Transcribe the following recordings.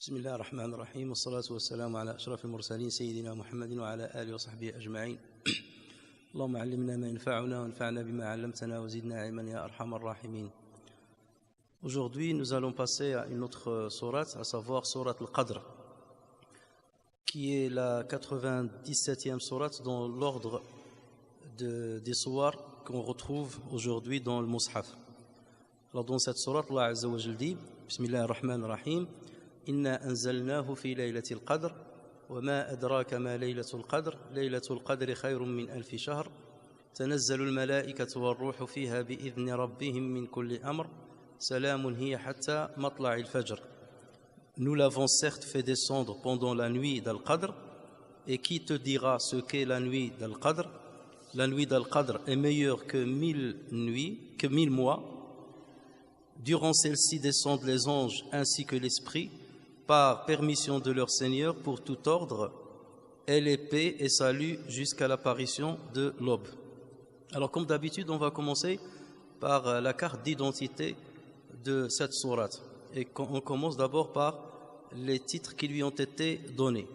بسم الله الرحمن الرحيم والصلاة والسلام على أشرف المرسلين سيدنا محمد وعلى آله وصحبه أجمعين. اللهم علمنا ما ينفعنا وانفعنا بما علمتنا وزدنا علما يا أرحم الراحمين. Aujourd'hui, nous allons passer à une autre sourate, à savoir sourate Al-Qadr, qui est la 97e sourate dans l'ordre des sourates qu'on retrouve aujourd'hui dans le Mus'haf. Alors dans cette sourate, Allah Azza wa Jalla dit, Bismillah ar-Rahman ar-Rahim, Inna anzalnahu fi laylatil qadr, wa ma adraka ma laylatul qadr, laylatul qadri khayrun min alfi shahr, tanazzalu al-malaikatu war-ruhu fiha bi'idhni rabbihim min kulli amr, salamun hiya hatta matla'il fajr. Nous l'avons certes fait descendre pendant la nuit d'Al-Qadr, et qui te dira ce qu'est la nuit d'Al-Qadr? La nuit d'Al-Qadr est meilleure que 1000 nuits, que 1000 mois. Durant celle-ci descendent les anges ainsi que l'esprit, par permission de leur Seigneur pour tout ordre, et les paix et salut jusqu'à l'apparition de l'aube. Alors comme d'habitude, on va commencer par la carte d'identité de cette sourate. Et on commence d'abord par les titres qui lui ont été donnés.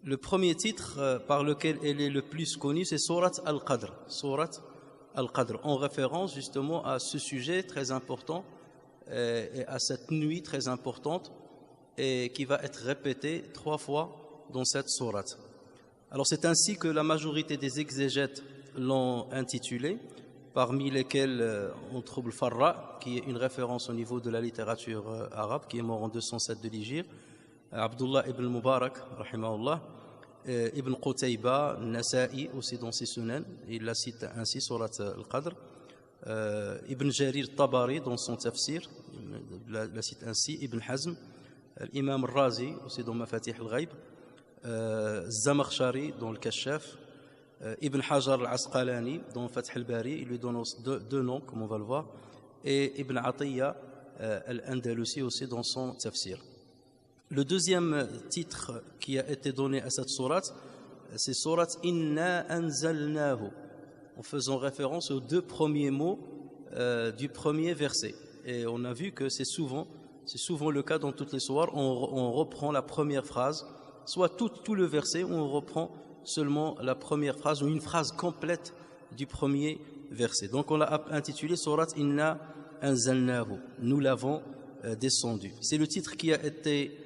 Le premier titre par lequel elle est le plus connue, c'est Sourate Al-Qadr. Sourate Al-Qadr, en référence justement à ce sujet très important et à cette nuit très importante et qui va être répétée 3 fois dans cette sourate. Alors c'est ainsi que la majorité des exégètes l'ont intitulée, parmi lesquels on trouve Farra, qui est une référence au niveau de la littérature arabe, qui est mort en 207 de l'Hégire, Abdullah ibn Mubarak, rahimahullah, Ibn Qutayba, Nasa'i, aussi dans ses sunan, il la cite ainsi, Sourate Al-Qadr, Ibn Jarir Tabari, dans son tafsir, la cite ainsi, Ibn Hazm, l'imam Razi, aussi dans Mafatih al-Ghaib, Zamakhshari, dans le Kashaf, Ibn Hajar al-Asqalani, dans Fath al-Bari, il lui donne deux noms, comme on va le voir, et Ibn Atiyya al-Andalusi aussi dans son tafsir. Le deuxième titre qui a été donné à cette sourate, c'est Sourate Inna anzalnahu, en faisant référence aux 2 premiers mots du premier verset. Et on a vu que c'est souvent le cas dans toutes les sourates, on reprend la première phrase, soit tout le verset, ou on reprend seulement la première phrase, ou une phrase complète du premier verset. Donc on l'a intitulé Sourate Inna anzalnahu, nous l'avons descendu. C'est le titre qui a été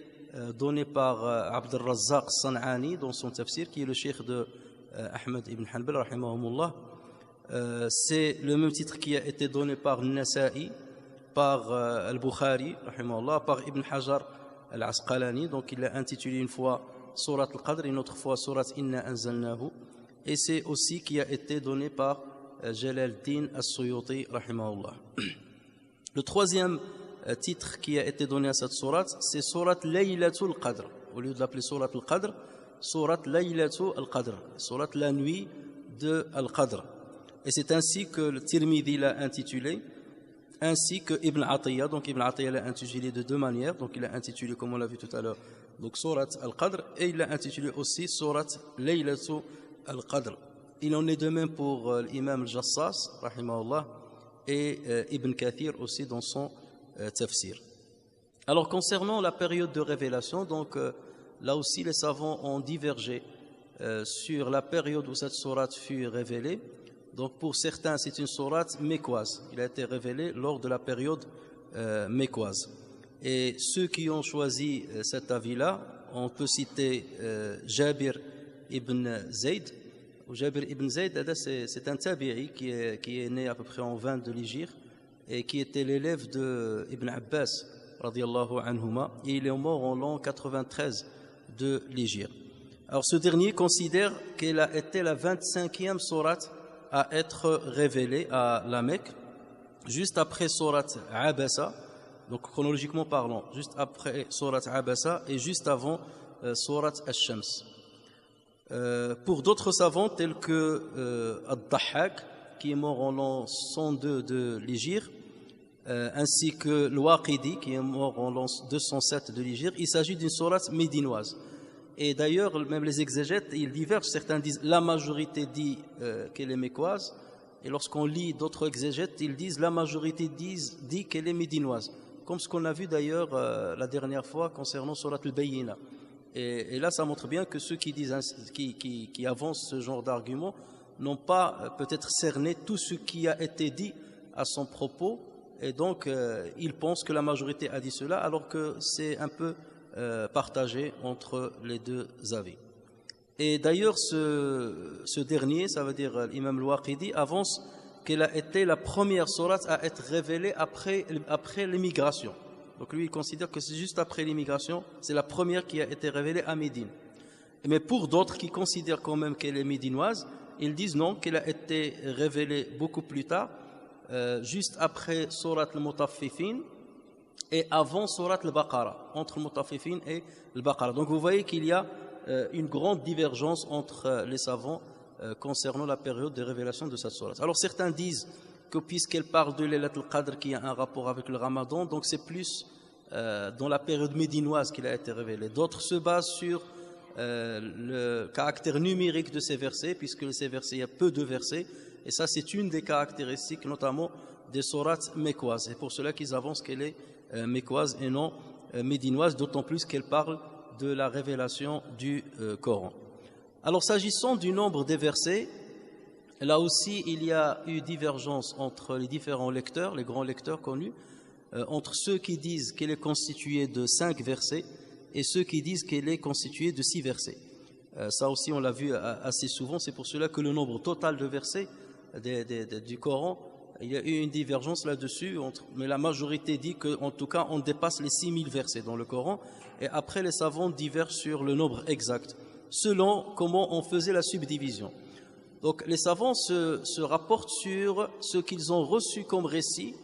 donné par Abd al-Razzaq San'ani dans son tafsir, qui est le cheikh de Ahmed ibn Hanbal, rahimahumullah. C'est le même titre qui a été donné par Nasa'i, par Al-Bukhari, rahimahullah, par Ibn Hajar al-Asqalani. Donc il l'a intitulé une fois Surat Al-Qadr, une autre fois Surat Inna Anzalnahu. Et c'est aussi qui a été donné par Jalal-Din As-Suyuti, rahimahullah. Le troisième titre qui a été donné à cette sourate, c'est Surat Laylatul Qadr. Au lieu de l'appeler Surat Al-Qadr, Surat Laylatul Qadr, Surat la nuit de Al-Qadr. Et c'est ainsi que le Tirmidhi l'a intitulé, ainsi que Ibn Atiyya. Donc Ibn Atiyya l'a intitulé de 2 manières. Donc il l'a intitulé, comme on l'a vu tout à l'heure, donc Surat Al-Qadr, et il l'a intitulé aussi Surat Laylatul Qadr. Il en est de même pour l'imam al-Jassas, rahimahullah, et Ibn Kathir aussi dans son tafsir. Alors concernant la période de révélation, donc là aussi les savants ont divergé sur la période où cette sourate fut révélée. Donc pour certains c'est une sourate mécoise, il a été révélé lors de la période mécoise. Et ceux qui ont choisi cet avis-là, on peut citer Jabir ibn Zayd. Jabir ibn Zayd, c'est un tabi'i qui est né à peu près en 20 de l'Hégire et qui était l'élève de Ibn Abbas, radiyallahu anhuma, et il est mort en l'an 93 de l'Hégire. Alors ce dernier considère qu'elle a été la 25e sourate à être révélée à la Mecque, juste après sourate Abasa, donc chronologiquement parlant, juste après sourate Abasa et juste avant sourate Ash-Shams. Pour d'autres savants tels que Ad-Dahhak, qui est mort en l'an 102 de l'Hégire, ainsi que Al-Waqidi, qui est mort en l'an 207 de l'Hégire, il s'agit d'une sourate médinoise. Et d'ailleurs, même les exégètes, ils divergent. Certains disent, la majorité dit qu'elle est mécoise, et lorsqu'on lit d'autres exégètes, ils disent, la majorité dit qu'elle est médinoise. comme ce qu'on a vu d'ailleurs la dernière fois concernant Surat al-Bayyina. Et là, ça montre bien que ceux qui disent, qui avancent ce genre d'argument n'ont pas peut-être cerné tout ce qui a été dit à son propos, et donc ils pensent que la majorité a dit cela, alors que c'est un peu partagé entre les deux avis. Et d'ailleurs, ce dernier, ça veut dire l'imam al-Waqidi, avance qu'elle a été la première sourate à être révélée après l'immigration. Donc lui, il considère que c'est juste après l'immigration, c'est la première qui a été révélée à Médine. Mais pour d'autres qui considèrent quand même qu'elle est médinoise, ils disent non, qu'elle a été révélée beaucoup plus tard, juste après Surat al-Mutaffifin et avant Surat al-Baqarah, entre al-Mutaffifin et al-Baqarah. Donc vous voyez qu'il y a une grande divergence entre les savants concernant la période de révélation de cette sourate. Alors certains disent que puisqu'elle parle de Laylat al-Qadr qui a un rapport avec le Ramadan, donc c'est plus dans la période médinoise qu'il a été révélé. D'autres se basent sur le caractère numérique de ces versets, puisque ces versets, il y a peu de versets, et ça c'est une des caractéristiques notamment des sourates mécoises. C'est pour cela qu'ils avancent qu'elle est mécoise et non médinoise, d'autant plus qu'elle parle de la révélation du Coran. Alors s'agissant du nombre des versets, là aussi il y a eu divergence entre les différents lecteurs, les grands lecteurs connus, entre ceux qui disent qu'elle est constituée de 5 versets et ceux qui disent qu'elle est constituée de 6 versets. Ça aussi on l'a vu assez souvent, c'est pour cela que le nombre total de versets du Coran, il y a eu une divergence là-dessus, mais la majorité dit qu'en tout cas on dépasse les 6000 versets dans le Coran, et après les savants divergent sur le nombre exact, selon comment on faisait la subdivision. Donc les savants se rapportent sur ce qu'ils ont reçu comme récit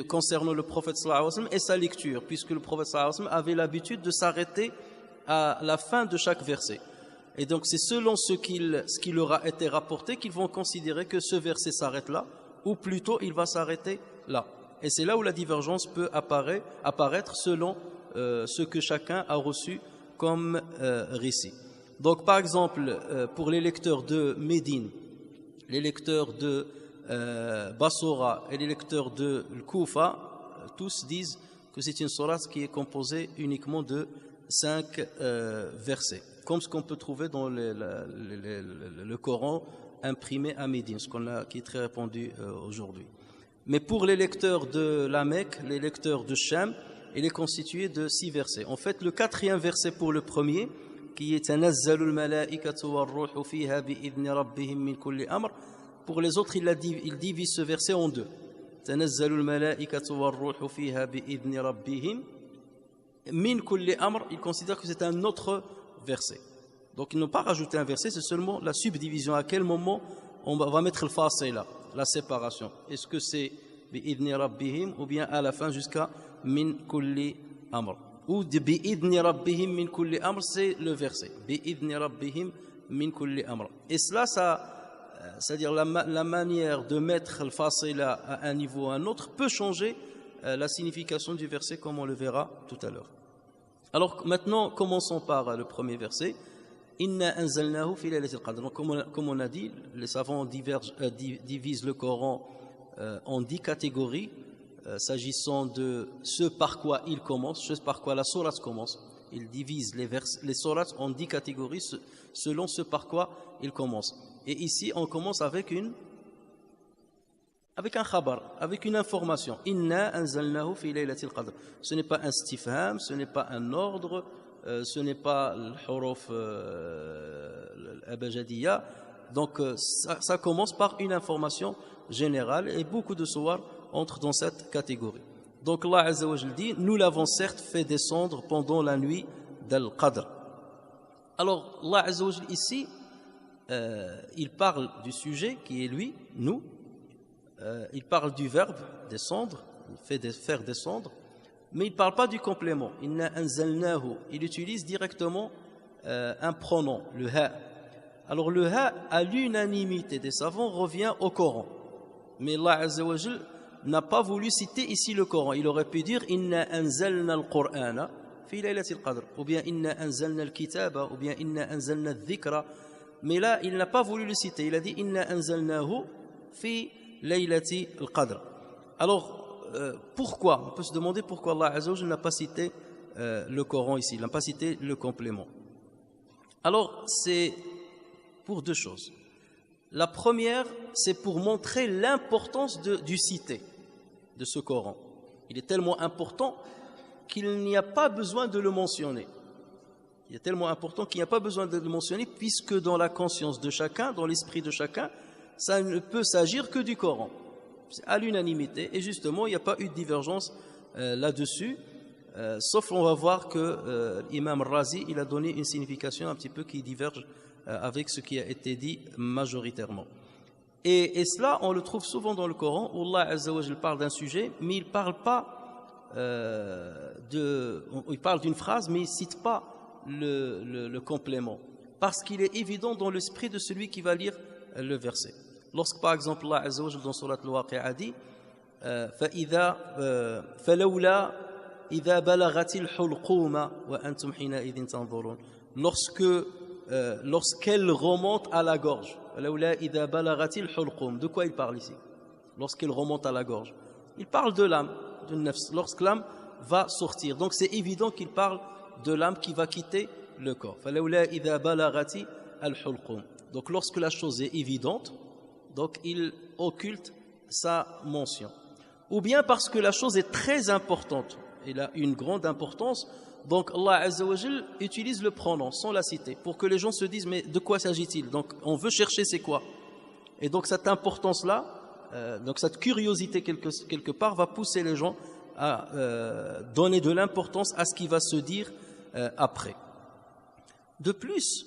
concernant le prophète sallallahu alayhi wa sallam et sa lecture, puisque le prophète sallallahu alayhi wa sallam avait l'habitude de s'arrêter à la fin de chaque verset. Et donc c'est selon ce qui leur a été rapporté qu'ils vont considérer que ce verset s'arrête là, ou plutôt il va s'arrêter là. Et c'est là où la divergence peut apparaître selon ce que chacun a reçu comme récit. Donc par exemple, pour les lecteurs de Médine, les lecteurs de Bassora et les lecteurs de Koufa, tous disent que c'est une sourate qui est composée uniquement de 5 versets, comme ce qu'on peut trouver dans le Coran imprimé à Médine, qui est très répandu aujourd'hui. Mais pour les lecteurs de la Mecque, les lecteurs de Cham, il est constitué de 6 versets. En fait, le 4e verset pour le premier, qui est Tanazzalul malaikatu war-ruhu fiha bi'idni rabbihim min kulli amr. Pour les autres, il divise ce verset en 2. Tanazzalul malaikatu war-ruhu fiha bi'idni rabbihim min kulli amr. Il considère que c'est un autre verset. Donc ils n'ont pas rajouté un verset, c'est seulement la subdivision. À quel moment on va mettre le fasila, la séparation? Est-ce que c'est bi'idni rabbihim ou bien à la fin jusqu'à min kulli amr? Ou de bi'idni rabbihim min kulli amr, c'est le verset. Bi'idni rabbihim min kulli amr. Et cela, c'est-à-dire la manière de mettre le fasila à un niveau ou à un autre peut changer la signification du verset, comme on le verra tout à l'heure. Alors maintenant, commençons par le premier verset. Inna anzalnahu fi laylatil qadr. Donc, comme on a dit, les savants divisent le Coran en 10 catégories, s'agissant de ce par quoi il commence, ce par quoi la sourate commence. Ils divisent les sourates en 10 catégories selon ce par quoi il commence. Et ici, on commence avec un khabar, avec une information. Inna anzalnahu fi laylatil qadr. Ce n'est pas un istifham, ce n'est pas un ordre, ce n'est pas le huruf al-abjadiyya. Donc ça commence par une information générale, et beaucoup de sourates entrent dans cette catégorie. Donc Allah Azza wa Jalla dit, nous l'avons certes fait descendre pendant la nuit d'Al-Qadr. Alors Allah Azza wa Jalla ici, il parle du sujet qui est lui, nous. Il parle du verbe descendre, faire descendre, mais il ne parle pas du complément. Inna anzalnahu. Il utilise directement un pronom, le ha. Alors le ha, à l'unanimité des savants, revient au Coran. Mais Allah Azza wa Jalla n'a pas voulu citer ici le Coran. Il aurait pu dire Inna anzalna al-Qur'ana fi laylatil qadr, ou bien Inna anzalna al-kitaba, ou bien Inna anzalna al-dhikra. Mais là, il n'a pas voulu le citer. Il a dit Inna anzalnahu fi laylati al-qadr. Alors, pourquoi? On peut se demander pourquoi Allah Azza wa Jalla n'a pas cité le Coran ici, il n'a pas cité le complément. Alors, c'est pour deux choses. La première, c'est pour montrer l'importance du cité, de ce Coran. Il est tellement important qu'il n'y a pas besoin de le mentionner. Il est tellement important qu'il n'y a pas besoin de le mentionner, puisque dans la conscience de chacun, dans l'esprit de chacun, ça ne peut s'agir que du Coran. C'est à l'unanimité, et justement, il n'y a pas eu de divergence là-dessus, sauf on va voir que l'imam Razi, il a donné une signification un petit peu qui diverge avec ce qui a été dit majoritairement. Et cela, on le trouve souvent dans le Coran, où Allah Azza wa Jalla parle d'un sujet, mais il parle pas il parle d'une phrase, mais il cite pas le complément, parce qu'il est évident dans l'esprit de celui qui va lire le verset. Lorsque par exemple Allah Azza wa Jalla dans Surat Al-Waqi'a dit فَلَوْلَا إِذَا بَلَغَتِ الْحُلْقُومَ وَأَنْتُمْ حِينَئِذٍ تَنظُرُونَ lorsqu'elle remonte à la gorge. De quoi il parle ici? Lorsqu'elle remonte à la gorge. Il parle de l'âme, de nafs, lorsque l'âme va sortir. Donc c'est évident qu'il parle de l'âme qui va quitter le corps. Donc lorsque la chose est évidente, donc il occulte sa mention. Ou bien parce que la chose est très importante, elle a une grande importance. Donc Allah Azza wa Jal utilise le pronom sans la citer pour que les gens se disent mais de quoi s'agit-il? Donc on veut chercher c'est quoi? Et donc cette importance-là, donc cette curiosité quelque part va pousser les gens à donner de l'importance à ce qui va se dire après. De plus,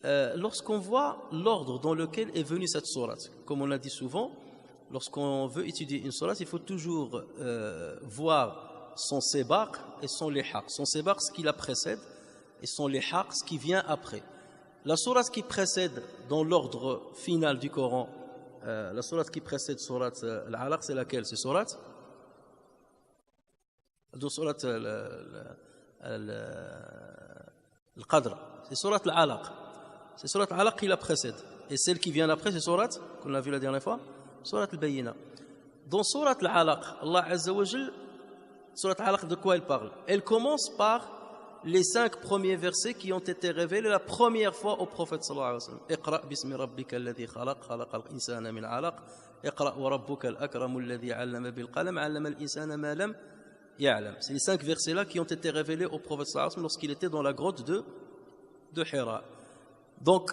lorsqu'on voit l'ordre dans lequel est venue cette sourate, comme on l'a dit souvent, lorsqu'on veut étudier une sourate, il faut toujours voir son sébaq et son lihaq. Son sébaq, ce qui la précède, et son lihaq, ce qui vient après. La sourate qui précède dans l'ordre final du Coran, la sourate qui précède sourate Al-Alaq, c'est laquelle? C'est sourate Al-Qadr. C'est sourate Al-Alaq. C'est sourate Al-Alaq qui la précède. Et celle qui vient après, c'est sourate, qu'on a vu la dernière fois, sourate Al-Bayyina. Dans sourate Al-Alaq, Allah Azza wa Jal, sourate Al-Alaq, de quoi elle parle? Elle commence par les 5 premiers versets qui ont été révélés la première fois au prophète sallallahu alayhi wa sallam. Iqra bismi rabbika alladhi khalaq, khalaqal insana min 'alaq, iqra wa rabbuka al-akram alladhi 'allama bil qalam, 'allama al-insana ma lam ya'lam. C'est les 5 versets là qui ont été révélés au prophète sallallahu alayhi wa sallam lorsqu'il était dans la grotte de Hira. Donc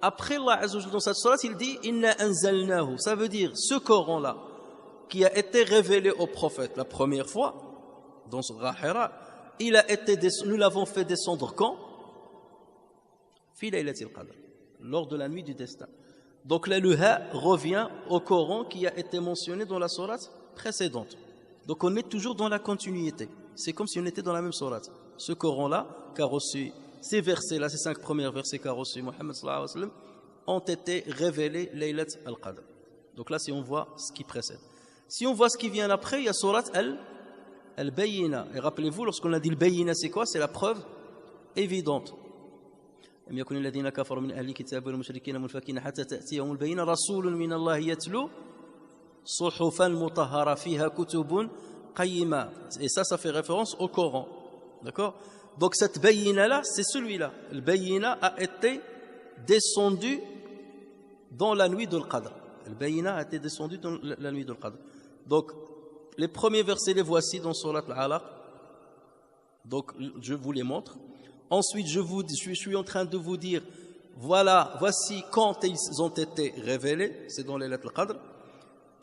après Allah Azza wa Jalla dans cette sourate, il dit inna anzalnahu, ça veut dire ce Coran là qui a été révélé au prophète la première fois dans Surah Hira, nous l'avons fait descendre quand? Fi laylatil qadr, lors de la nuit du destin. Donc là, le ha revient au Coran qui a été mentionné dans la sourate précédente. Donc on est toujours dans la continuité. C'est comme si on était dans la même sourate. Ce Coran-là, qu'a reçu, ces versets-là, ces 5 premiers versets qu'a reçu Mohammed sallallahu alayhi wa sallam, ont été révélés Laylat al-Qadr. Donc là, si on voit ce qui précède. Si on voit ce qui vient après, il y a sourate Al-Bayyina. Et rappelez-vous, lorsqu'on a dit Al-Bayyina, c'est quoi? C'est la preuve évidente. لم يكن الذين كفروا من أهل الكتاب والمشركين منفكين حتى تأتيهم البينة رسول من الله يتلو صحفا مطهرة فيها كتب قيمة. Et ça fait référence au Coran. D'accord? Donc cette Bayyina là, c'est celui-là. Le Bayyina a été descendu dans la nuit de l'Qadr. Le Bayyina a été descendu dans la nuit de l'Qadr. Donc les premiers versets, les voici dans Surat Al-Alaq. Donc, je vous les montre. Ensuite, je suis en train de vous dire, voici quand ils ont été révélés, c'est dans les lettres Al-Qadr.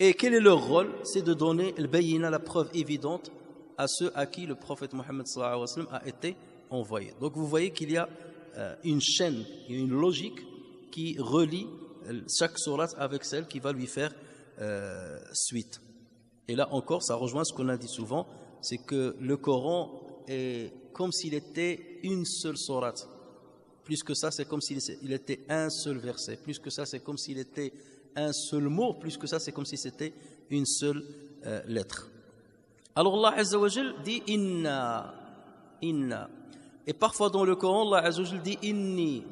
Et quel est leur rôle? C'est de donner le Bayyina, la preuve évidente, à ceux à qui le prophète Mohammed sallallahu alayhi wa sallam a été envoyé. Donc, vous voyez qu'il y a une chaîne, une logique qui relie chaque sourate avec celle qui va lui faire suite. Et là encore, ça rejoint ce qu'on a dit souvent, c'est que le Coran est comme s'il était une seule sourate. Plus que ça, c'est comme s'il était un seul verset. Plus que ça, c'est comme s'il était un seul mot. Plus que ça, c'est comme si c'était une seule lettre. Alors Allah Azza wa Jal dit inna. Et parfois dans le Coran, Allah Azza wa Jal dit inni.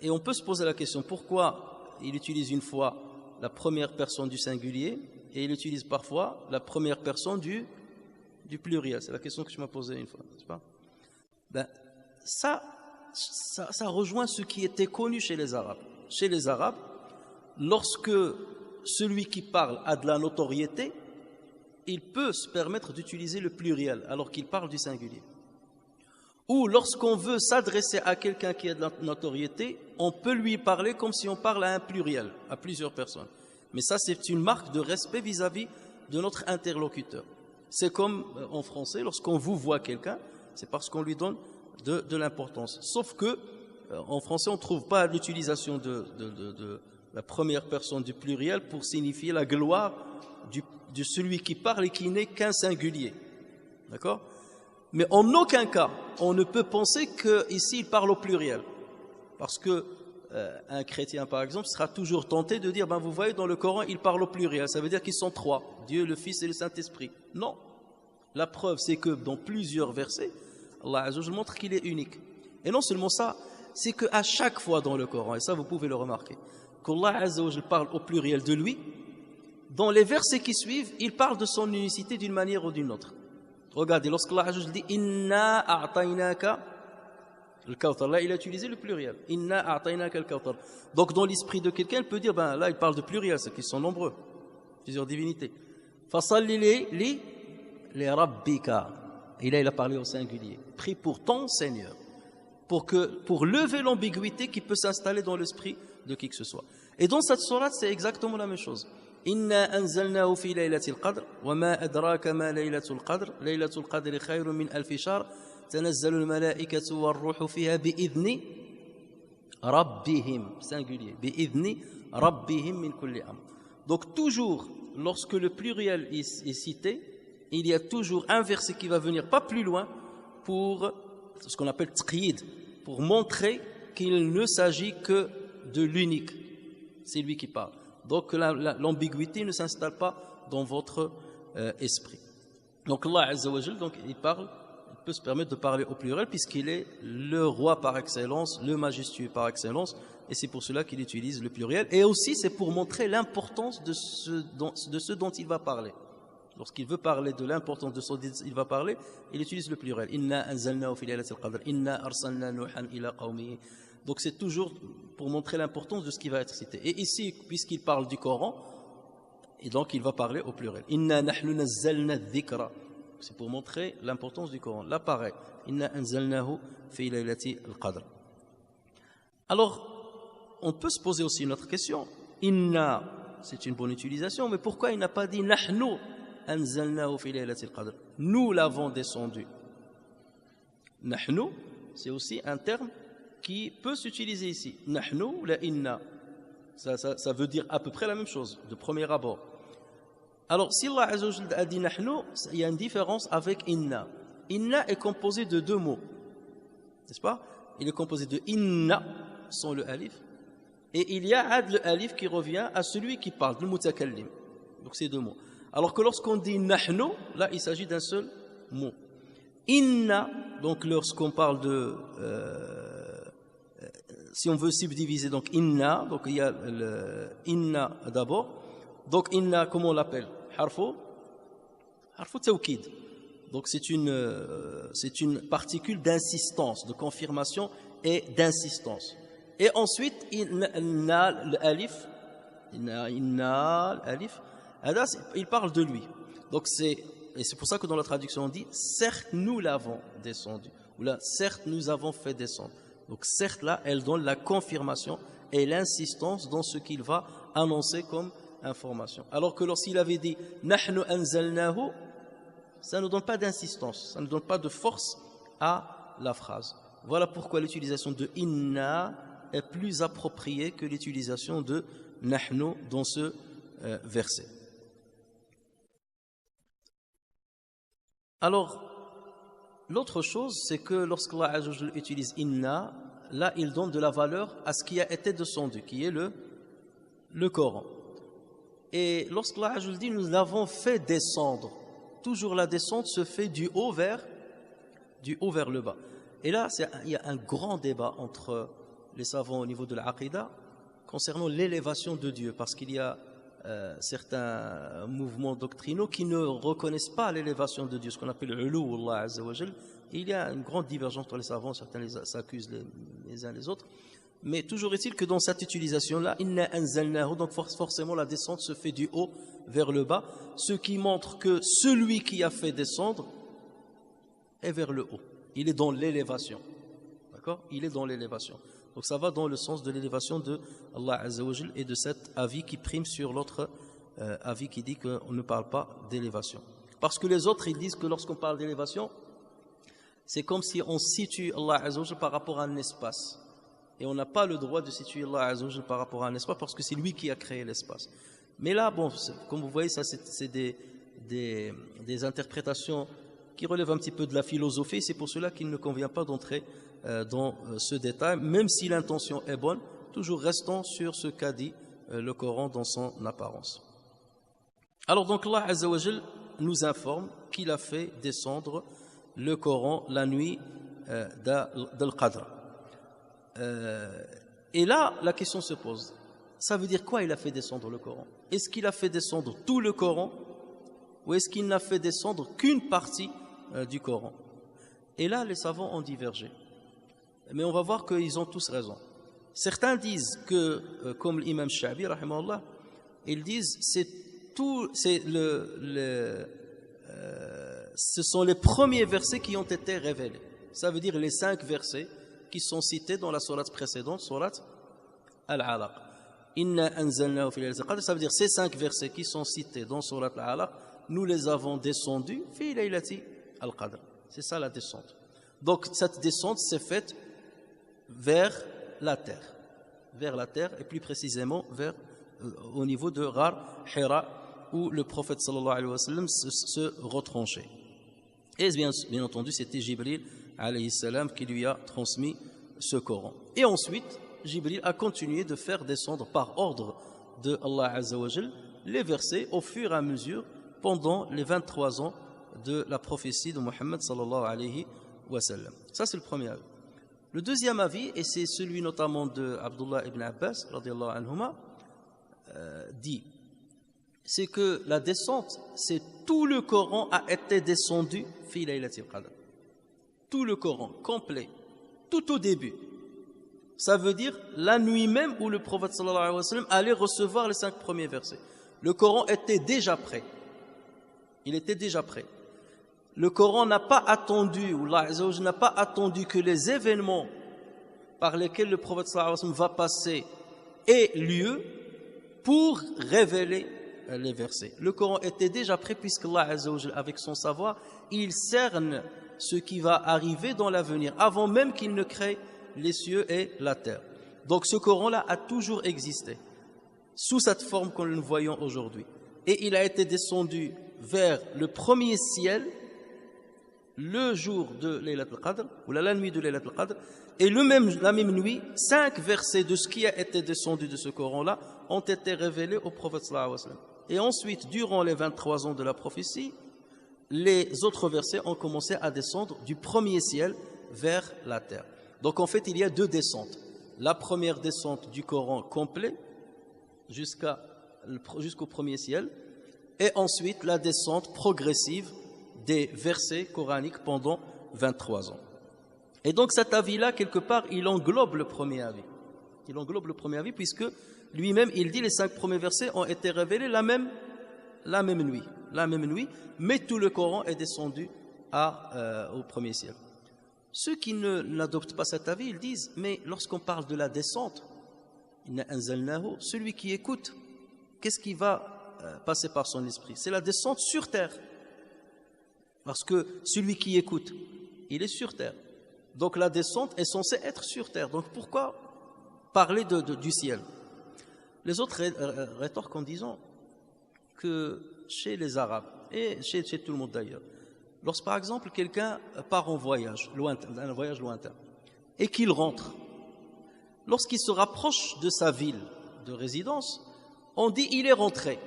Et on peut se poser la question, pourquoi il utilise une fois la première personne du singulier et il utilise parfois la première personne du pluriel. C'est la question que tu m'as posée une fois, n'est-ce pas? Ben, ça rejoint ce qui était connu chez les Arabes. Chez les Arabes, lorsque celui qui parle a de la notoriété, il peut se permettre d'utiliser le pluriel alors qu'il parle du singulier. Ou lorsqu'on veut s'adresser à quelqu'un qui a de la notoriété, on peut lui parler comme si on parle à un pluriel, à plusieurs personnes. Mais ça, c'est une marque de respect vis-à-vis de notre interlocuteur. C'est comme en français, lorsqu'on vous voit quelqu'un, c'est parce qu'on lui donne de l'importance. Sauf que en français, on ne trouve pas l'utilisation de la première personne du pluriel pour signifier la gloire de celui qui parle et qui n'est qu'un singulier. D'accord? Mais en aucun cas, on ne peut penser qu'ici, il parle au pluriel. Parce que un chrétien, par exemple, sera toujours tenté de dire, ben, vous voyez, dans le Coran, il parle au pluriel. Ça veut dire qu'ils sont trois, Dieu, le Fils et le Saint-Esprit. Non. La preuve, c'est que dans plusieurs versets, Allah Azza wa Jalla montre qu'il est unique. Et non seulement ça, c'est qu'à chaque fois dans le Coran, et ça vous pouvez le remarquer, qu'Allah Azza wa Jalla parle au pluriel de lui, dans les versets qui suivent, il parle de son unicité d'une manière ou d'une autre. Regardez, lorsqu'Allah Azza wa Jalla dit « Inna a'tainaka » le kawthar, là il a utilisé le pluriel. « Inna a'tainaka al-kawthar » Donc dans l'esprit de quelqu'un, il peut dire, ben là il parle de pluriel, c'est qu'ils sont nombreux, plusieurs divinités. « Fasalli li rabbika » Et là il a parlé au singulier. Prie pour ton Seigneur. Pour lever l'ambiguïté qui peut s'installer dans l'esprit de qui que ce soit. Et dans cette sourate, c'est exactement la même chose. إنا أنزلناه في ليلة القدر وما أدراك ما ليلة القدر ليلة القدر خير من ألف شهر تنزل الملائكة والروح فيها بإذن ربهم singulier بإذن ربهم من كل أمر. Donc toujours lorsque le pluriel est cité, il y a toujours un verset qui va venir pas plus loin pour ce qu'on appelle tqyid, pour montrer qu'il ne s'agit que de l'unique. C'est lui qui parle. Donc l'ambiguïté ne s'installe pas dans votre esprit. Donc Allah Azza wa Jal, donc il peut se permettre de parler au pluriel puisqu'il est le roi par excellence, le majestueux par excellence, et c'est pour cela qu'il utilise le pluriel. Et aussi c'est pour montrer l'importance de ce dont il va parler. Lorsqu'il veut parler de l'importance de ce dont il va parler, il utilise le pluriel. Inna anzalnahu fi laylatil qadr, inna arsalna nuhan ila qawmihi. Donc c'est toujours pour montrer l'importance de ce qui va être cité. Et ici, puisqu'il parle du Coran, et donc il va parler au pluriel. Inna nahnu nazzalna dhikra. C'est pour montrer l'importance du Coran. Là, pareil. Inna anzalnahu fi laylati al-qadr. Alors, on peut se poser aussi une autre question. Inna, c'est une bonne utilisation, mais pourquoi il n'a pas dit nahnu anzalnahu fi laylati al-qadr? Nous l'avons descendu. Nahnu, c'est aussi un terme qui peut s'utiliser ici. Nahnu ou la inna. Ça veut dire à peu près la même chose, de premier abord. Alors, si Allah Azza wa Jalla a dit nahnu, il y a une différence avec inna. Inna est composé de deux mots. N'est-ce pas? Il est composé de inna, sans le alif. Et il y a le alif qui revient à celui qui parle, le mutakallim. Donc, c'est deux mots. Alors que lorsqu'on dit nahnu, là, il s'agit d'un seul mot. Inna, donc lorsqu'on parle de... si on veut subdiviser, donc inna, donc il y a le inna d'abord. Donc inna, comment on l'appelle? Harfu tawkid. Donc c'est une particule d'insistance, de confirmation et d'insistance. Et ensuite, inna, l'alif, il parle de lui. Donc et c'est pour ça que dans la traduction on dit certes nous l'avons descendu, ou là certes nous avons fait descendre. Donc certes là, elle donne la confirmation et l'insistance dans ce qu'il va annoncer comme information. Alors que lorsqu'il avait dit nahnu anzalnahu, ça ne donne pas d'insistance, ça ne donne pas de force à la phrase. Voilà pourquoi l'utilisation de inna est plus appropriée que l'utilisation de nahnu dans ce verset. Alors, l'autre chose, c'est que lorsqu'Allah Azza wa Jalla utilise inna, là, il donne de la valeur à ce qui a été descendu, qui est le Coran. Et lorsqu'Allah Azza wa Jalla dit nous l'avons fait descendre, toujours la descente se fait du haut vers le bas. Et là, il y a un grand débat entre les savants au niveau de l'Aqidah concernant l'élévation de Dieu, parce qu'il y a certains mouvements doctrinaux qui ne reconnaissent pas l'élévation de Dieu, ce qu'on appelle l'ulu Allah Azza wa Jal. Il y a une grande divergence entre les savants, certains s'accusent les uns les autres. Mais toujours est-il que dans cette utilisation-là, inna anzalnahu, donc forcément la descente se fait du haut vers le bas, ce qui montre que celui qui a fait descendre est vers le haut. Il est dans l'élévation. D'accord? Il est dans l'élévation. Donc ça va dans le sens de l'élévation de Allah Azza wa Jal et de cet avis qui prime sur l'autre avis qui dit qu'on ne parle pas d'élévation. Parce que les autres, ils disent que lorsqu'on parle d'élévation, c'est comme si on situe Allah Azza wa Jal par rapport à un espace. Et on n'a pas le droit de situer Allah Azza wa Jal par rapport à un espace parce que c'est lui qui a créé l'espace. Mais là, bon, comme vous voyez, ça c'est des interprétations qui relèvent un petit peu de la philosophie. C'est pour cela qu'il ne convient pas d'entrer dans ce détail, même si l'intention est bonne, toujours restons sur ce qu'a dit le Coran dans son apparence. Alors donc Allah Azza wa Jal nous informe qu'il a fait descendre le Coran la nuit d'Al-Qadr. Et là, la question se pose. Ça veut dire quoi il a fait descendre le Coran? Est-ce qu'il a fait descendre tout le Coran ou est-ce qu'il n'a fait descendre qu'une partie du Coran? Et là, les savants ont divergé. Mais on va voir qu'ils ont tous raison. Certains disent que, comme l'imam Sha'bi, rahimahullah, ils disent ce sont les premiers versets qui ont été révélés. Ça veut dire les 5 versets qui sont cités dans la sourate précédente, sourate Al-Alaq. Inna anzalnahu fi laylatil qadr, ça veut dire ces 5 versets qui sont cités dans sourate Al-Alaq, nous les avons descendus fi laylatil qadr. C'est ça la descente. Donc cette descente s'est faite vers la terre et plus précisément au niveau de Ghar Hira où le prophète sallallahu alayhi wa sallam se retranchait. Et bien entendu, c'était Jibril alayhi salam qui lui a transmis ce Coran. Et ensuite, Jibril a continué de faire descendre par ordre de Allah Azza wa Jal les versets au fur et à mesure pendant les 23 ans de la prophétie de Muhammad sallallahu alayhi wa sallam. Ça, c'est le premier avis. Le deuxième avis, et c'est celui notamment de Abdullah ibn Abbas radiyallahu anhuma, dit c'est que la descente, c'est tout le Coran a été descendu fi laylatil qadr. Tout le Coran, complet, tout au début. Ça veut dire la nuit même où le prophète sallallahu alayhi wa sallam allait recevoir les 5 premiers versets. Le Coran était déjà prêt. Il était déjà prêt. Le Coran n'a pas attendu, ou Allah Azza wa Jalla n'a pas attendu que les événements par lesquels le prophète sallallahu alayhi wa sallam va passer aient lieu pour révéler les versets. Le Coran était déjà prêt puisque Allah Azza wa Jalla, avec son savoir, il cerne ce qui va arriver dans l'avenir, avant même qu'il ne crée les cieux et la terre. Donc ce Coran-là a toujours existé, sous cette forme que nous voyons aujourd'hui. Et il a été descendu vers le premier ciel, le jour de Laylatul Qadr, ou la nuit de Laylatul Qadr, et la même nuit, 5 versets de ce qui a été descendu de ce Coran-là ont été révélés au prophète sallallahu alayhi wa sallam. Et ensuite, durant les 23 ans de la prophétie, les autres versets ont commencé à descendre du premier ciel vers la terre. Donc en fait, il y a 2 descentes. La première descente du Coran complet jusqu'au premier ciel, et ensuite la descente progressive des versets coraniques pendant 23 ans. Et donc cet avis-là, quelque part, il englobe le premier avis. Il englobe le premier avis puisque lui-même, il dit les 5 premiers versets ont été révélés la même nuit, mais tout le Coran est descendu au premier ciel. Ceux qui n'adoptent pas cet avis, ils disent, mais lorsqu'on parle de la descente, celui qui écoute, qu'est-ce qui va passer par son esprit? C'est la descente sur terre. Parce que celui qui écoute, il est sur terre. Donc la descente est censée être sur terre. Donc pourquoi parler du ciel? Les autres rétorquent en disant que chez les Arabes, et chez tout le monde d'ailleurs, lorsque par exemple quelqu'un part en voyage lointain, et qu'il rentre, lorsqu'il se rapproche de sa ville de résidence, on dit il est rentré.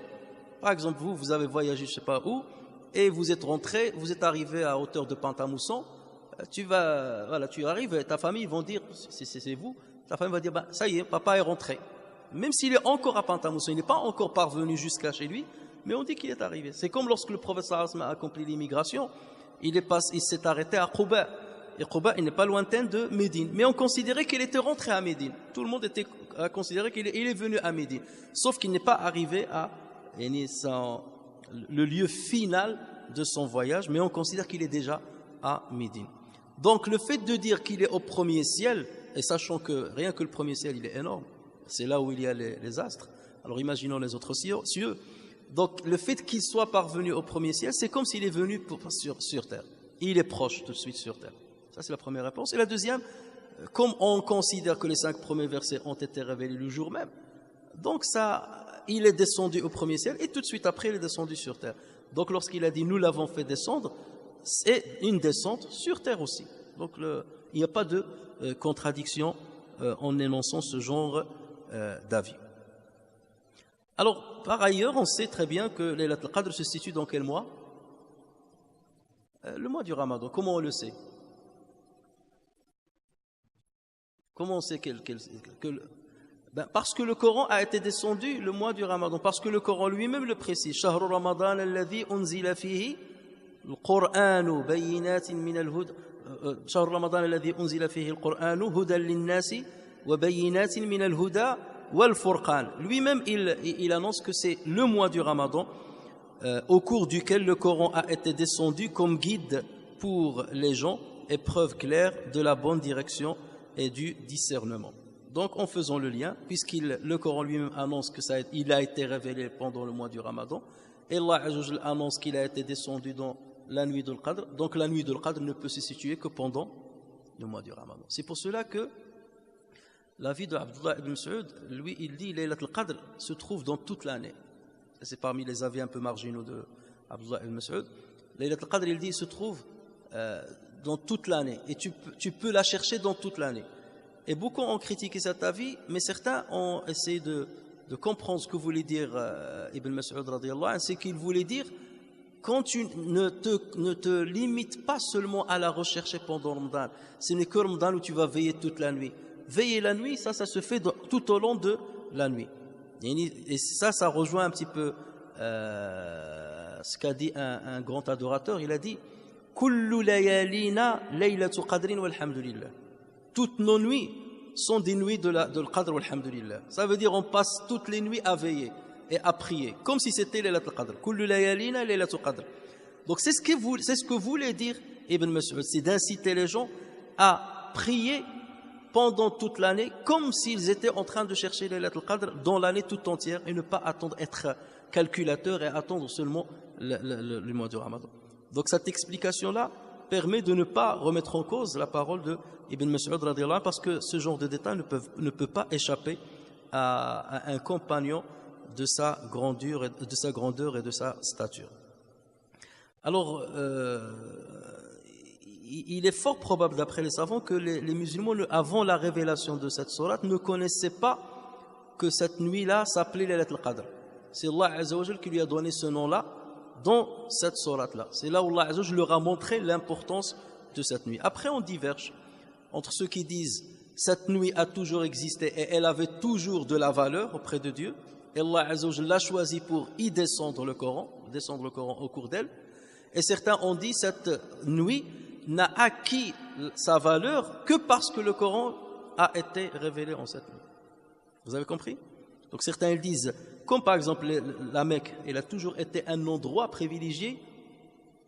Par exemple, vous avez voyagé je ne sais pas où, et vous êtes rentré, vous êtes arrivé à hauteur de Pont-à-Mousson, tu arrives, ta famille vont dire, c'est vous, ta famille va dire, ça y est, papa est rentré. Même s'il est encore à Pantamos, il n'est pas encore parvenu jusqu'à chez lui, mais on dit qu'il est arrivé. C'est comme lorsque le prophète sallallahu alayhi wa sallam a accompli l'immigration, il s'est arrêté à Quba. Et Quba, il n'est pas lointain de Médine. Mais on considérait qu'il était rentré à Médine. Tout le monde a considéré qu'il est venu à Médine. Sauf qu'il n'est pas arrivé à le lieu final de son voyage, mais on considère qu'il est déjà à Médine. Donc le fait de dire qu'il est au premier ciel, et sachant que rien que le premier ciel, il est énorme, c'est là où il y a les astres, alors imaginons les autres cieux. Donc le fait qu'il soit parvenu au premier ciel, c'est comme s'il est venu sur terre. Il est proche tout de suite sur terre. Ça, c'est la première réponse. Et la deuxième, comme on considère que les 5 premiers versets ont été révélés le jour même, donc il est descendu au premier ciel et tout de suite après, il est descendu sur terre. Donc lorsqu'il a dit « nous l'avons fait descendre », c'est une descente sur terre aussi. Donc il n'y a pas de contradiction en énonçant ce genre d'avis. Alors, par ailleurs, on sait très bien que Laylat al-Qadr se situe dans quel mois? Le mois du Ramadan. Comment on le sait? Comment on sait parce que le Coran a été descendu le mois du Ramadan, parce que le Coran lui-même le précise. Shahru Ramadan alladhi unzila fihi al-Qur'anu bayyinatin min al-huda. Shahru Ramadan alladhi unzila fihi al-Qur'anu hudan lin-nasi wa bayyinatin min al-huda wal-furqan. Lui-même il annonce que c'est le mois du Ramadan au cours duquel le Coran a été descendu comme guide pour les gens et preuve claire de la bonne direction et du discernement. Donc en faisant le lien, le Coran lui-même annonce qu'il a été révélé pendant le mois du Ramadan, et Allah Azza wa Jalla annonce qu'il a été descendu dans la nuit de l'Qadr, donc la nuit de l'Qadr ne peut se situer que pendant le mois du Ramadan. C'est pour cela que l'avis de Abdullah ibn Mas'ud, lui, il dit Laylat al-Qadr se trouve dans toute l'année. C'est parmi les avis un peu marginaux de Abdullah ibn Mas'ud. Laylat al-Qadr, il dit, il se trouve dans toute l'année, et tu peux la chercher dans toute l'année. Et beaucoup ont critiqué cet avis, mais certains ont essayé de comprendre ce que voulait dire Ibn Mas'ud radiyallahu anhu, c'est qu'il voulait dire quand tu ne te limites pas seulement à la rechercher pendant Ramadan, ce n'est que Ramadan où tu vas veiller toute la nuit. Veiller la nuit, ça se fait tout au long de la nuit. Et ça rejoint un petit peu ce qu'a dit un grand adorateur. Il a dit Kullu layalina laylatu qadrin walhamdulillah. Toutes nos nuits sont des nuits de l'Qadr walhamdulillah. Ça veut dire on passe toutes les nuits à veiller et à prier, comme si c'était Laylat al-Qadr. Kullu layalina laylatu qadr. Donc c'est ce que voulait dire Ibn Mas'ud, c'est d'inciter les gens à prier pendant toute l'année, comme s'ils étaient en train de chercher Laylat al-Qadr dans l'année toute entière et ne pas attendre, être calculateur et attendre seulement le mois du Ramadan. Donc cette explication-là permet de ne pas remettre en cause la parole de Ibn Mas'ud radiyallahu anhu, parce que ce genre de détails ne peut pas échapper à un compagnon de sa grandeur et de sa stature. Alors, il est fort probable, d'après les savants, que les musulmans, avant la révélation de cette sourate, ne connaissaient pas que cette nuit-là s'appelait Laylat al-Qadr. C'est Allah Azza wa Jalla qui lui a donné ce nom-là dans cette sourate-là. C'est là où Allah Azza wa Jalla leur a montré l'importance de cette nuit. Après, on diverge entre ceux qui disent cette nuit a toujours existé et elle avait toujours de la valeur auprès de Dieu. Et Allah Azza wa Jalla l'a choisi pour y descendre le Coran au cours d'elle. Et certains ont dit cette nuit n'a acquis sa valeur que parce que le Coran a été révélé en cette nuit. Vous avez compris? Donc certains ils disent, comme par exemple la Mecque, elle a toujours été un endroit privilégié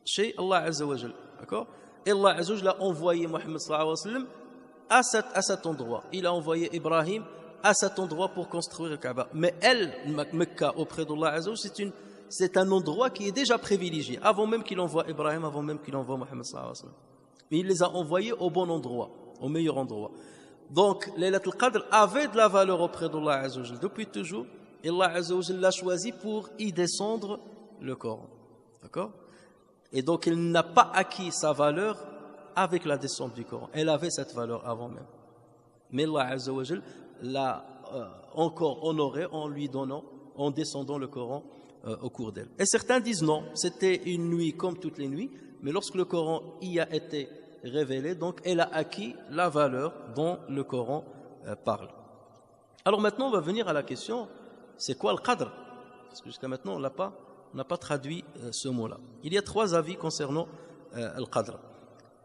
chez Allah Azza wa Jalla, d'accord? Et Allah Azza wa Jalla a envoyé Mohammed sallallahu alayhi wa sallam à cet endroit. Il a envoyé Ibrahim à cet endroit pour construire le Kaaba. Mais Mecca, auprès d'Allah Azza wa Jalla, c'est un endroit qui est déjà privilégié, avant même qu'il envoie Ibrahim, avant même qu'il envoie Mohammed sallallahu alayhi wa sallam. Mais il les a envoyés au bon endroit, au meilleur endroit. Donc, Laylat al-Qadr avait de la valeur auprès d'Allah Azza wa Jalla depuis toujours. Et Allah Azza wa Jalla l'a choisi pour y descendre le Coran. D'accord? Et donc, il n'a pas acquis sa valeur avec la descente du Coran. Elle avait cette valeur avant même. Mais Allah Azza wa Jalla l'a encore honoré en lui donnant, en descendant le Coran au cours d'elle. Et certains disent non, c'était une nuit comme toutes les nuits, mais lorsque le Coran y a été révélé, donc elle a acquis la valeur dont le Coran parle. Alors maintenant, on va venir à la question, c'est quoi le qadr? Parce que jusqu'à maintenant, on n'a pas traduit ce mot-là. Il y a 3 avis concernant le qadr.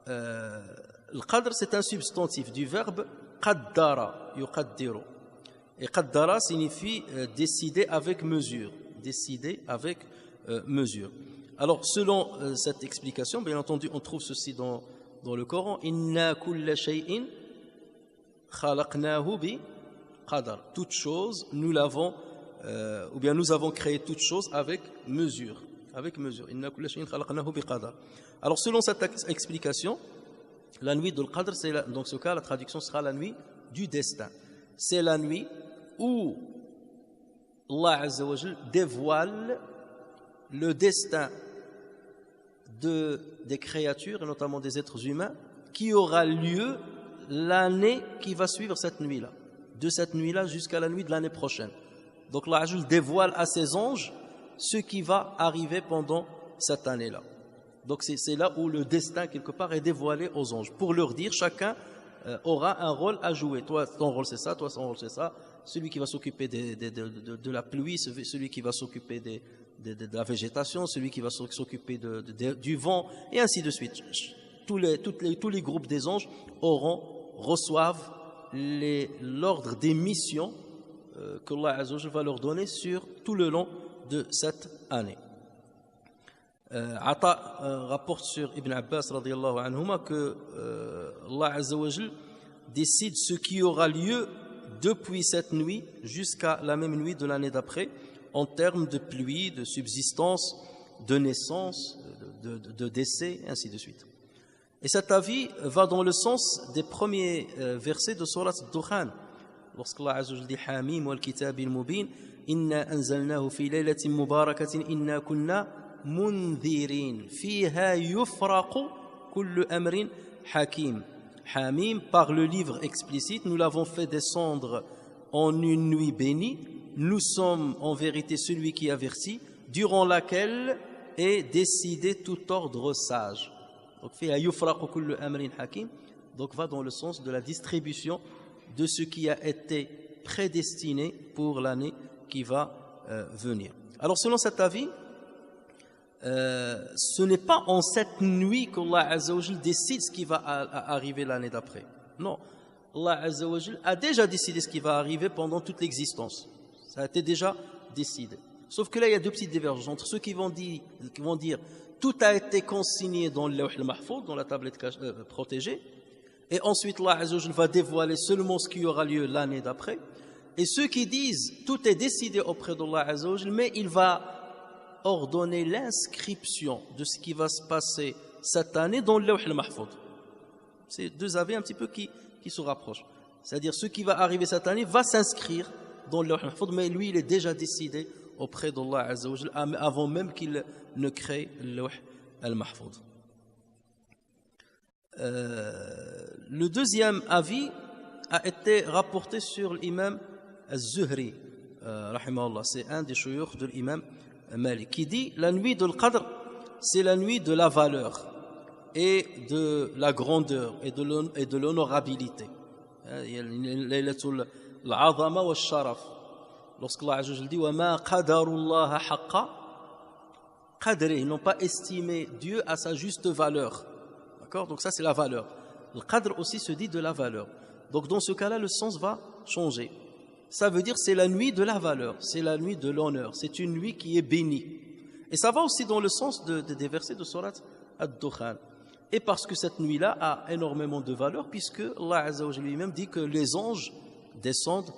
Le qadr, c'est un substantif du verbe qaddara, yuqaddiru. Et qaddara signifie décider avec mesure. Décider avec mesure. Alors, selon cette explication, bien entendu, on trouve ceci dans le Coran. Inna kulla shay'in khalaqnahu bi qadar. Toute chose, nous l'avons, ou bien nous avons créé toute chose avec mesure. Avec mesure. Inna kulla shay'in khalaqnahu bi qadar. Alors, selon cette explication, la nuit de l'Qadr, dans ce cas, la traduction sera la nuit du destin. C'est la nuit où Allah Azza wa Jal dévoile le destin des créatures, et notamment des êtres humains, qui aura lieu l'année qui va suivre cette nuit-là. De cette nuit-là jusqu'à la nuit de l'année prochaine. Donc Allah Azza wa Jal dévoile à ses anges ce qui va arriver pendant cette année-là. Donc c'est là où le destin, quelque part, est dévoilé aux anges. Pour leur dire, chacun aura un rôle à jouer. Toi, ton rôle c'est ça, toi, ton rôle c'est ça. Celui qui va s'occuper de la pluie, celui qui va s'occuper de la végétation, celui qui va s'occuper du vent, et ainsi de suite. Tous les groupes des anges reçoivent l'ordre des missions que Allah Azza wa Jalla va leur donner sur tout le long de cette année. Ata rapporte sur Ibn Abbas radiyallahu anhuma que Allah Azza wa Jal décide ce qui aura lieu depuis cette nuit jusqu'à la même nuit de l'année d'après en termes de pluie, de subsistance, de naissance, de décès, et ainsi de suite. Et cet avis va dans le sens des premiers versets de Surat Ad-Dukhan. Lorsqu'Allah Azza wa Jal dit Hamim wal kitabil mubin inna anzalnahu fi laylatin mubarakatin inna kunna munzirin fiha yufraqu kullu amrin hakim. Hamim, par le livre explicite, nous l'avons fait descendre en une nuit bénie. Nous sommes en vérité celui qui avertit, durant laquelle est décidé tout ordre sage. Donc fiha yufraqu kullu amrin hakim. Donc va dans le sens de la distribution de ce qui a été prédestiné pour l'année qui va venir. Alors selon cet avis, ce n'est pas en cette nuit qu'Allah Azza wa Jal décide ce qui va arriver l'année d'après. Non, Allah Azza wa Jal a déjà décidé ce qui va arriver pendant toute l'existence. Ça a été déjà décidé. Sauf que là, il y a 2 petites divergences entre ceux qui vont dire tout a été consigné dans le Lawh al-Mahfouz, dans la tablette protégée, et ensuite Allah Azza wa Jal va dévoiler seulement ce qui aura lieu l'année d'après, et ceux qui disent tout est décidé auprès d'Allah Azza wa Jal, mais il va ordonner l'inscription de ce qui va se passer cette année dans le Lawh al-Mahfouz. C'est 2 avis un petit peu qui se rapprochent. C'est-à-dire ce qui va arriver cette année va s'inscrire dans le Lawh al-Mahfouz, mais lui il est déjà décidé auprès d'Allah Azza wa Jal avant même qu'il ne crée le Lawh al-Mahfouz. Le deuxième avis a été rapporté sur l'imam Az-Zuhri, rahimahullah. C'est un des shuyukh de l'imam Malik, qui dit la nuit de l'Qadr, c'est la nuit de la valeur et de la grandeur et de l'honorabilité. Laylatul l'azama wa sharaf. Lorsqu'Allah Azza wa Jalla dit wa ma qadarullaha haqqa qadri, ils n'ont pas estimé Dieu à sa juste valeur. D'accord? Donc ça c'est la valeur. Le qadr aussi se dit de la valeur. Donc dans ce cas-là le sens va changer. Ça veut dire c'est la nuit de la valeur, c'est la nuit de l'honneur, c'est une nuit qui est bénie. Et ça va aussi dans le sens des versets de Surat Ad-Dukhan. Et parce que cette nuit-là a énormément de valeur, puisque Allah Azza wa Jalla lui-même dit que les anges descendent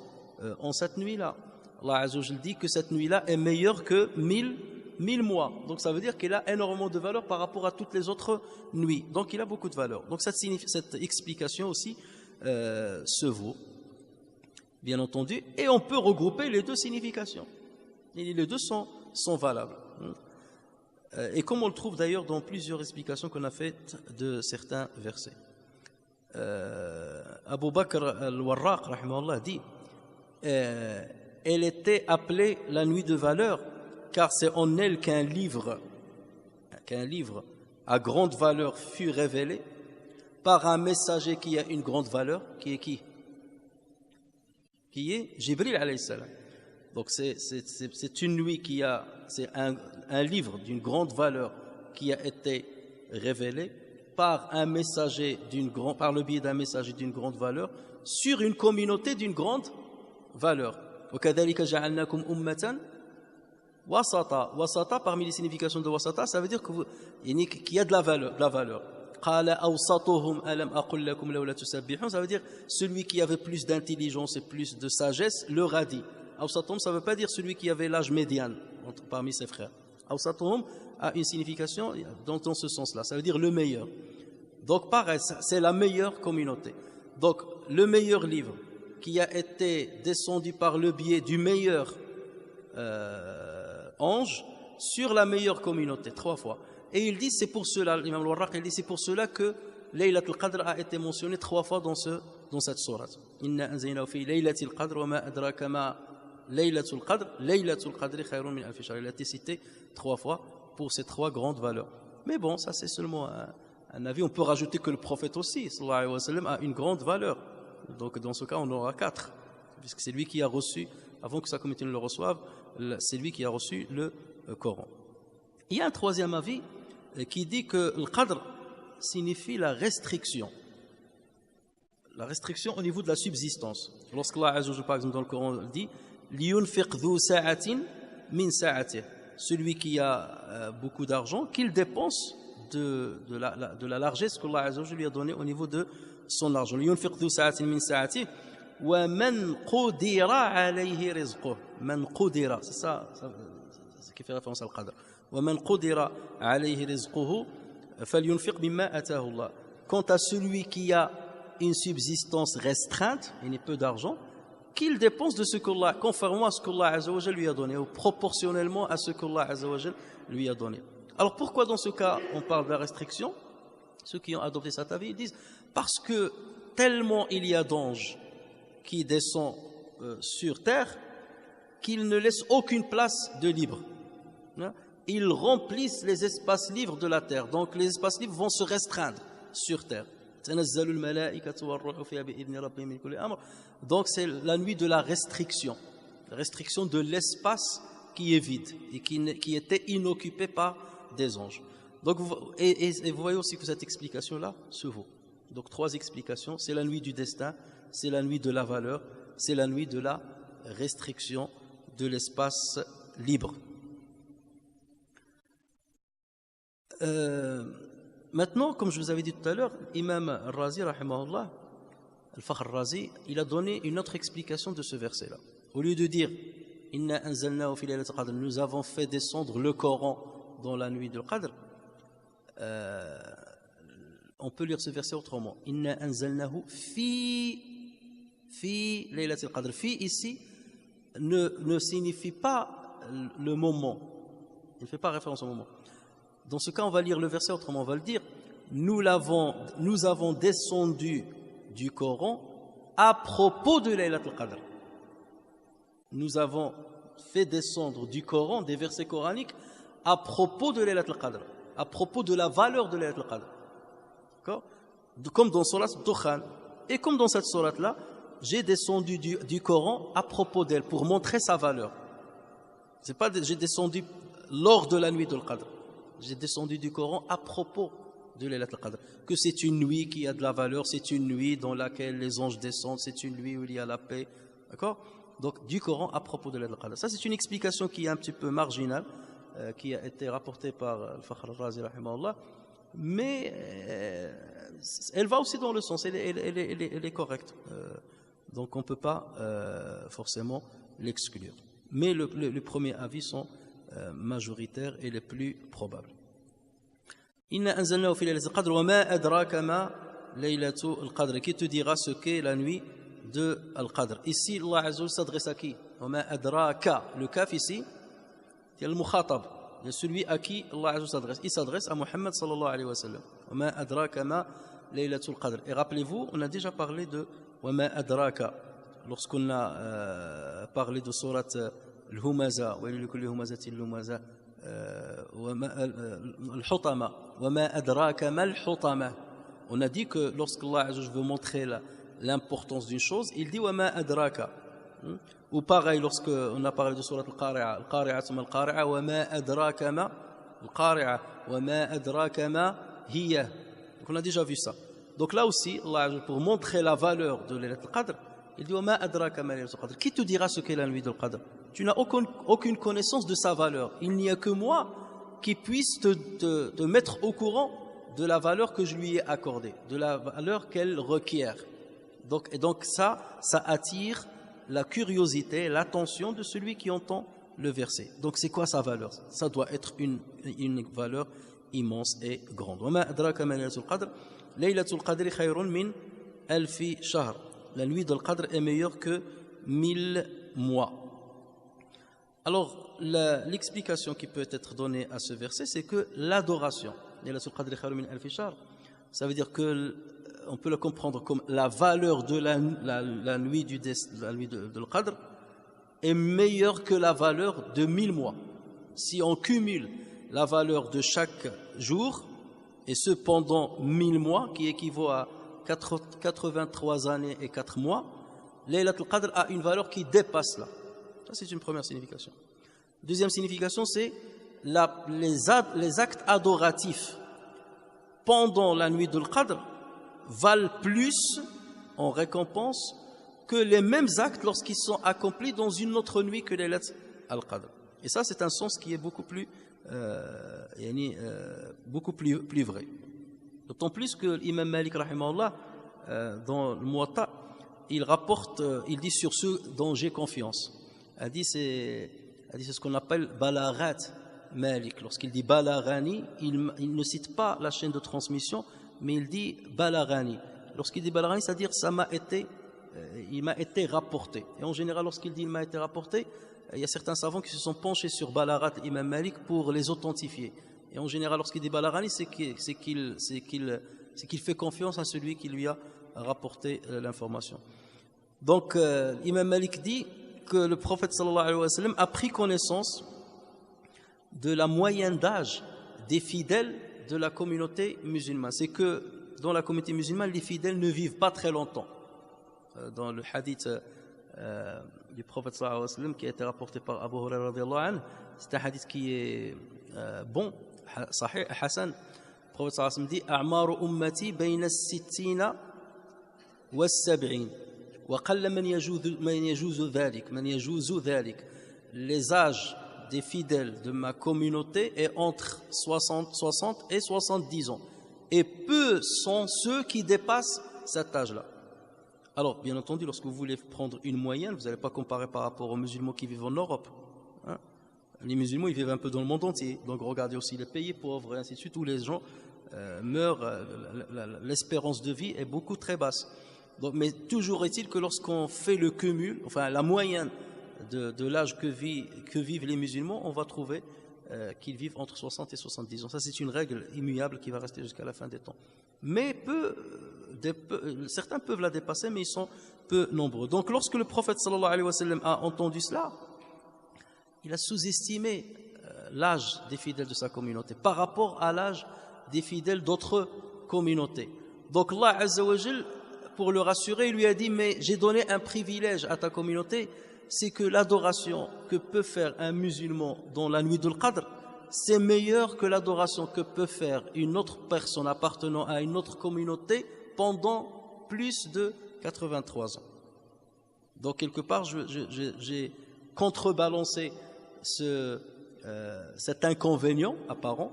en cette nuit-là. Allah Azza wa Jalla dit que cette nuit-là est meilleure que 1000 mois. Donc ça veut dire qu'elle a énormément de valeur par rapport à toutes les autres nuits. Donc il a beaucoup de valeur. Donc cette explication aussi se vaut, bien entendu, et on peut regrouper les 2 significations. Et les 2 sont valables. Et comme on le trouve d'ailleurs dans plusieurs explications qu'on a faites de certains versets. Abu Bakr al-Warraq, rahimahullah, dit elle était appelée la nuit de valeur, car c'est en elle qu'un livre à grande valeur fut révélé par un messager qui a une grande valeur, qui est qui? qui est Jibril alayhi salam. Donc c'est une nuit c'est un livre d'une grande valeur qui a été révélé par par le biais d'un messager d'une grande valeur sur une communauté d'une grande valeur. وَكَذَلِكَ جَعَلْنَاكُمْ أُمَّةً وَسَطًا. Wasata, parmi les significations de wasata, ça veut dire qu'il y a de la valeur. قَالَ أَوْسَطُهُمْ أَلَمْ أَقُلْ لَكُمْ لَوْلَا تُسَبِّحُونَ. Ça veut dire celui qui avait plus d'intelligence et plus de sagesse leur a dit. Awsatuhum, ça ne veut pas dire celui qui avait l'âge médian parmi ses frères. Awsatuhum a une signification dans ce sens-là, ça veut dire le meilleur. Donc pareil, c'est la meilleure communauté. Donc le meilleur livre qui a été descendu par le biais du meilleur ange sur la meilleure communauté, 3 fois. Et il dit, c'est pour cela, l'imam al-Warraq, il dit, c'est pour cela que Laylat al-Qadr a été mentionné 3 fois dans cette sourate. Inna anzaynahu fi laylatil qadr wa ma adraka ma laylatul qadr, laylatul qadri khayrun min alfi shahr. Il a été cité 3 fois pour ces 3 grandes valeurs. Mais bon, ça c'est seulement un avis. On peut rajouter que le prophète aussi, sallallahu alayhi wa sallam, a une grande valeur. Donc dans ce cas, on aura 4, puisque c'est lui qui a reçu, avant que sa communauté ne le reçoive, c'est lui qui a reçu le Coran. Il y a un 3e avis qui dit que le qadr signifie la restriction. La restriction au niveau de la subsistance. Lorsqu'Allah Azza wa Jalla, par exemple dans le Coran, dit لِيُنْفِقْ ذُو سَاعَةٍ مِنْ سَاعَتِهِ. Celui qui a beaucoup d'argent, qu'il dépense de la largesse qu'Allah Azza wa Jalla lui a donnée au niveau de son argent. لِيُنْفِقْ ذُو سَاعَةٍ مِنْ سَاعَتِهِ وَمَنْ قُدِرَ عَلَيْهِ رِزْقُهُ. Man qudira, c'est ça qui fait référence au qadr. وَمَنْ قُدِرَ عَلَيْهِ رِزْقُهُ فَلْيُنْفِقْ مِمَّا أَتَاهُ اللَّهُ. Quant à celui qui a une subsistance restreinte, il n'a peu d'argent, qu'il dépense de ce qu'Allah, conformément à ce qu'Allah Azza wa Jalla lui a donné, ou proportionnellement à ce qu'Allah Azza wa Jalla lui a donné. Alors pourquoi dans ce cas on parle de la restriction? Ceux qui ont adopté cet avis, ils disent parce que tellement il y a d'anges qui descendent sur terre qu'ils ne laissent aucune place de libre. Ils remplissent les espaces libres de la terre. Donc les espaces libres vont se restreindre sur terre. Donc c'est la nuit de la restriction de l'espace qui est vide et qui était inoccupé par des anges. Donc vous voyez aussi que cette explication-là se vaut. Donc 3 explications, c'est la nuit du destin, c'est la nuit de la valeur, c'est la nuit de la restriction de l'espace libre. Maintenant, comme je vous avais dit tout à l'heure, Imam Razi, rahimahullah, Al-Fakhr Razi, il a donné une autre explication de ce verset-là. Au lieu de dire Inna anzalnahu fi laylatil qadr, nous avons fait descendre le Coran dans la nuit de Qadr, on peut lire ce verset autrement. Inna anzalnahu fi laylatil qadr. Fi ici ne signifie pas le moment. Il ne fait pas référence au moment. Dans ce cas, on va lire le verset autrement. On va le dire nous avons descendu du Coran à propos de Laylatul Qadr. Nous avons fait descendre du Coran des versets coraniques à propos de Laylatul Qadr, à propos de la valeur de Laylatul Qadr. D'accord? Comme dans Surat Dukhan. Et comme dans cette sourate-là, j'ai descendu du Coran à propos d'elle pour montrer sa valeur. C'est pas j'ai descendu lors de la nuit de Qadr. J'ai descendu du Coran à propos de Laylatul Qadr. Que c'est une nuit qui a de la valeur, c'est une nuit dans laquelle les anges descendent, c'est une nuit où il y a la paix. D'accord? Donc du Coran à propos de Laylatul Qadr. Ça c'est une explication qui est un petit peu marginale, qui a été rapportée par Al-Fakhr Razi rahimahullah, mais elle va aussi dans le sens, elle est correcte. Donc on ne peut pas forcément l'exclure. Mais les premiers avis sont majoritaires et les plus probables. Inna anzalnahu fi laylatil qadr wa ma adraka ma laylatul qadr. Qui te dira ce qu'est la nuit de Al-Qadr? Ici, Allah Azza wa Jalla s'adresse à qui? Wa ma adraka. Le kaf ici, c'est le mukhatab. C'est celui à qui Allah Azza wa Jalla s'adresse. Il s'adresse à Muhammad sallallahu alayhi wa sallam. Wa ma adraka ma laylatul qadr. Et rappelez-vous, on a déjà parlé de wa ma adraka lorsqu'on a parlé de sourate Al-Humaza, wa likulli humazatin lumaza, Al-Hutama, wa ma adraka ma al-Hutama. On a dit que lorsqu'Allah Azza wa Jalla veut montrer l'importance d'une chose, il dit wa ma adraka. Ou pareil, lorsque on a parlé de surat al-Qari'a, al-Qari'a thumma al-Qari'a, wa ma adraka ma al-Qari'a, wa ma adraka ma hiya. Donc on a déjà vu ça. Donc là aussi, Allah, pour montrer la valeur de Laylat al-Qadr, il dit wa ma adraka ma Laylat al-Qadr. Qui te dira ce qu'est la nuit de al-Qadr? Tu n'as aucune connaissance de sa valeur. Il n'y a que moi qui puisse te mettre au courant de la valeur que je lui ai accordée, de la valeur qu'elle requiert. Donc ça attire la curiosité, l'attention de celui qui entend le verset. Donc c'est quoi sa valeur? Ça doit être une valeur immense et grande. وَمَا أَدْرَاكَ مَا لَيْلَةُ الْقَدْرِ لَيْلَةُ الْقَدْرِ خَيْرٌ مِنْ أَلْفِ شَهْرٍ. La nuit de l'Qadr est meilleure que 1000 mois. Alors, l'explication qui peut être donnée à ce verset, c'est que l'adoration, ça veut dire que on peut le comprendre comme la valeur de la nuit de l'Qadr est meilleure que la valeur de 1000 mois. Si on cumule la valeur de chaque jour, et ce pendant 1000 mois, qui équivaut à 83 années et 4 mois, Laylatul Qadr a une valeur qui dépasse là. Ça, c'est une première signification. Deuxième signification, c'est les actes adoratifs pendant la nuit de l'Qadr valent plus en récompense que les mêmes actes lorsqu'ils sont accomplis dans une autre nuit que Laylat al-Qadr. Et ça, c'est un sens qui est beaucoup plus vrai. D'autant plus que l'imam Malik, rahimahullah, dans le Muwatta, il dit sur ceux dont j'ai confiance. Il dit c'est ce qu'on appelle balaghat Malik. Lorsqu'il dit balaghani, il ne cite pas la chaîne de transmission, mais il dit balaghani. Lorsqu'il dit balaghani, c'est-à-dire il m'a été rapporté. Et en général, lorsqu'il dit il m'a été rapporté, il y a certains savants qui se sont penchés sur balaghat Imam Malik pour les authentifier. Et en général, lorsqu'il dit balaghani, c'est qu'il fait confiance à celui qui lui a rapporté l'information. Donc, Imam Malik dit que le prophète sallallahu alayhi wa sallam a pris connaissance de la moyenne d'âge des fidèles de la communauté musulmane. C'est que dans la communauté musulmane, les fidèles ne vivent pas très longtemps. Dans le hadith du prophète sallallahu alayhi wa sallam qui a été rapporté par Abu Hurairah radiyallahu anhu, c'est un hadith qui est bon, sahih, hasan. Le prophète sallallahu alayhi wa sallam dit a'maru ummati bayna as-sittina was-sab'in. Les âges des fidèles de ma communauté est entre 60 et 70 ans. Et peu sont ceux qui dépassent cet âge-là. Alors, bien entendu, lorsque vous voulez prendre une moyenne, vous n'allez pas comparer par rapport aux musulmans qui vivent en Europe. Les musulmans, ils vivent un peu dans le monde entier. Donc, regardez aussi les pays pauvres, et ainsi de suite, où les gens meurent, l'espérance de vie est beaucoup très basse. Donc, mais toujours est-il que lorsqu'on fait le cumul, enfin la moyenne de l'âge que vivent les musulmans, on va trouver qu'ils vivent entre 60 et 70 ans. Ça, c'est une règle immuable qui va rester jusqu'à la fin des temps. Mais certains peuvent la dépasser, mais ils sont peu nombreux. Donc, lorsque le prophète sallallahu alayhi wa sallam a entendu cela, il a sous-estimé l'âge des fidèles de sa communauté par rapport à l'âge des fidèles d'autres communautés. Donc, Allah Azza wa Jal, pour le rassurer, il lui a dit, mais j'ai donné un privilège à ta communauté, c'est que l'adoration que peut faire un musulman dans la nuit de l'Qadr, c'est meilleur que l'adoration que peut faire une autre personne appartenant à une autre communauté pendant plus de 83 ans. Donc quelque part, j'ai contrebalancé cet inconvénient apparent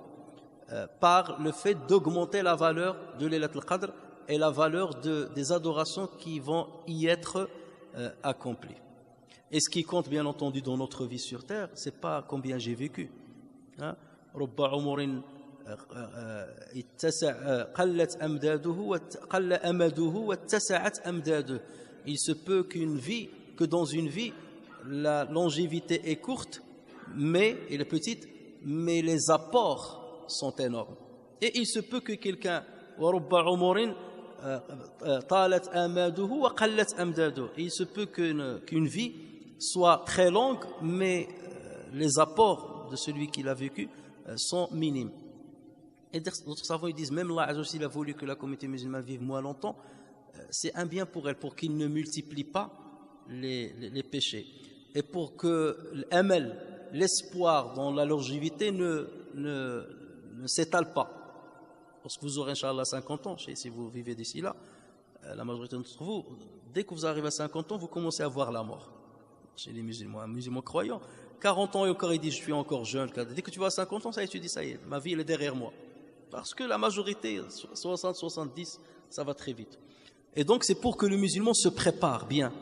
par le fait d'augmenter la valeur de Laylat al-Qadr et la valeur des adorations qui vont y être accomplies. Et ce qui compte bien entendu dans notre vie sur terre, c'est pas combien j'ai vécu. رب عمر قلت أمداده قل أمده واتسعت أمداده. Il se peut que dans une vie, la longévité est courte, elle est petite, mais les apports sont énormes. Et il se peut que quelqu'un ورب عمر طالت آماده وقلت أمداده. Il se peut qu'une vie soit très longue, mais les apports de celui qui l'a vécu sont minimes. Et d'autres savants ils disent, même Allah Azza wa Jalla a voulu que la communauté musulmane vive moins longtemps, c'est un bien pour elle, pour qu'il ne multiplie pas les péchés. Et pour que l'amal, l'espoir dans la longévité ne s'étale pas. Lorsque vous aurez, Inch'Allah, 50 ans, si vous vivez d'ici là, la majorité d'entre vous, dès que vous arrivez à 50 ans, vous commencez à voir la mort. Chez les musulmans, un musulman croyant, 40 ans et encore il dit je suis encore jeune. Dès que tu vas à 50 ans, ça y est, tu dis ça y est, ma vie elle est derrière moi. Parce que la majorité, 60, 70, ça va très vite. Et donc c'est pour que le musulman se prépare bien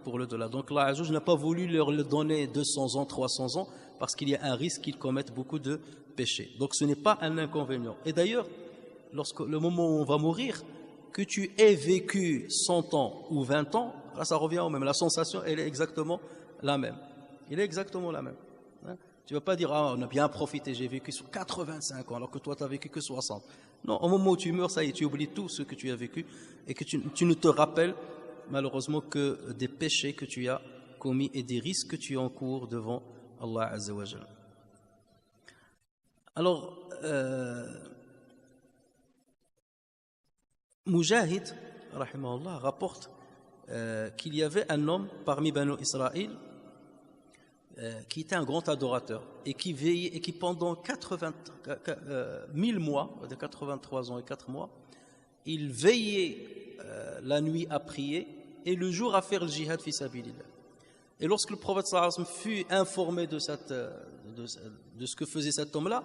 pour le delà. Donc Allah Azza wa Jalla n'a pas voulu leur donner 200 ans, 300 ans, parce qu'il y a un risque qu'ils commettent beaucoup de péchés. Donc ce n'est pas un inconvénient. Et d'ailleurs, lorsque le moment où on va mourir, que tu aies vécu 100 ans ou 20 ans, là ça revient au même. La sensation, elle est exactement la même. Elle est exactement la même. Hein? Tu ne vas pas dire, ah, on a bien profité, j'ai vécu sur 85 ans, alors que toi, tu n'as vécu que 60. Non, au moment où tu meurs, ça y est, tu oublies tout ce que tu as vécu et que tu ne te rappelles malheureusement que des péchés que tu as commis et des risques que tu encours devant Allah Azza wa Jalla. Alors, Mujahid, rahimahullah, rapporte qu'il y avait un homme parmi Banu Israël qui était un grand adorateur et qui veillait et qui pendant 1000 mois, de 83 ans et 4 mois, il veillait la nuit à prier et le jour à faire le jihad fi sabilillah. Et lorsque le prophète sallallahu alayhi wa sallam fut informé de ce que faisait cet homme-là,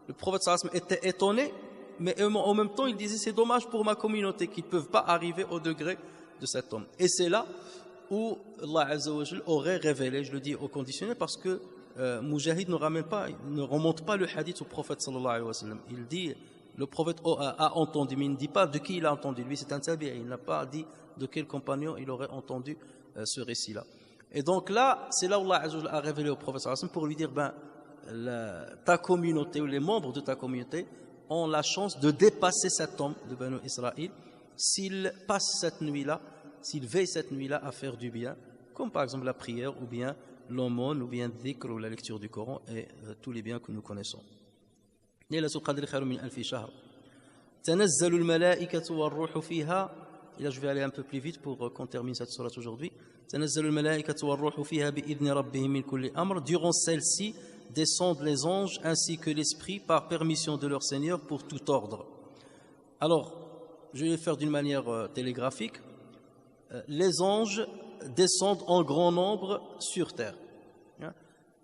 le prophète sallallahu alayhi wa sallam était étonné, mais en même temps il disait c'est dommage pour ma communauté qu'ils ne peuvent pas arriver au degré de cet homme. Et c'est là où Allah Azza wa Jalla aurait révélé, je le dis au conditionnel parce que Mujahid ne remonte pas le hadith au prophète sallallahu alayhi wa sallam. Il dit, le prophète a entendu, mais il ne dit pas de qui il a entendu. Lui c'est un tabi'i, il n'a pas dit de quel compagnon il aurait entendu ce récit-là. Et donc là, c'est là où Allah Azza wa Jalla a révélé au prophète sallallahu alayhi wa sallam pour lui dire, ta communauté ou les membres de ta communauté ont la chance de dépasser cet homme de Banu Israël s'ils passent cette nuit-là, s'ils veillent cette nuit-là à faire du bien, comme par exemple la prière ou bien l'aumône ou bien le dhikr ou la lecture du Coran et tous les biens que nous connaissons. Et là, je vais aller un peu plus vite pour qu'on termine cette sourate aujourd'hui. Durant celle-ci, descendent les anges ainsi que l'esprit par permission de leur Seigneur pour tout ordre. Alors, je vais le faire d'une manière télégraphique. Les anges descendent en grand nombre sur terre.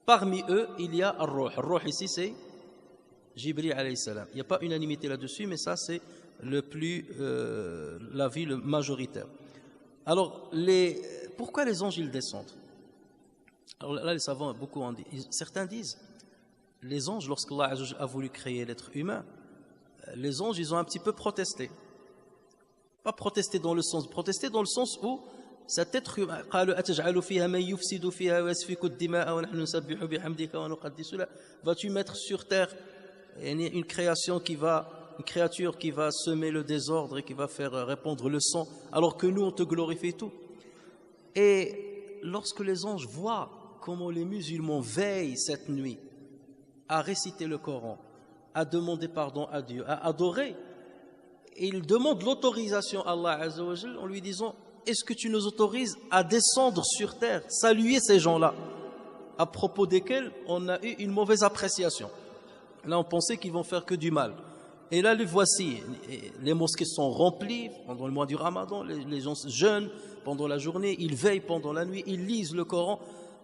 Parmi eux, il y a Ar-Ruh. Ar-Ruh ici, c'est Jibril alayhi salam. Il n'y a pas unanimité là-dessus, mais ça, c'est l'avis le majoritaire. Alors, pourquoi les anges, ils descendent? Alors là, les savants, beaucoup en disent. Certains disent, les anges, lorsqu'Allah a voulu créer l'être humain, les anges, ils ont un petit peu protesté. Pas protester dans le sens où cet être humain, vas-tu mettre sur terre une créature qui va semer le désordre et qui va faire répandre le sang, alors que nous on te glorifie et tout. Et lorsque les anges voient comment les musulmans veillent cette nuit à réciter le Coran, à demander pardon à Dieu, à adorer, et ils demandent l'autorisation à Allah Azza wa Jalla en lui disant, est-ce que tu nous autorises à descendre sur terre, saluer ces gens-là à propos desquels on a eu une mauvaise appréciation. Là on pensait qu'ils vont faire que du mal, et là les voici, les mosquées sont remplies pendant le mois du Ramadan, les gens jeûnent pendant la journée, ils veillent pendant la nuit, ils lisent le Coran.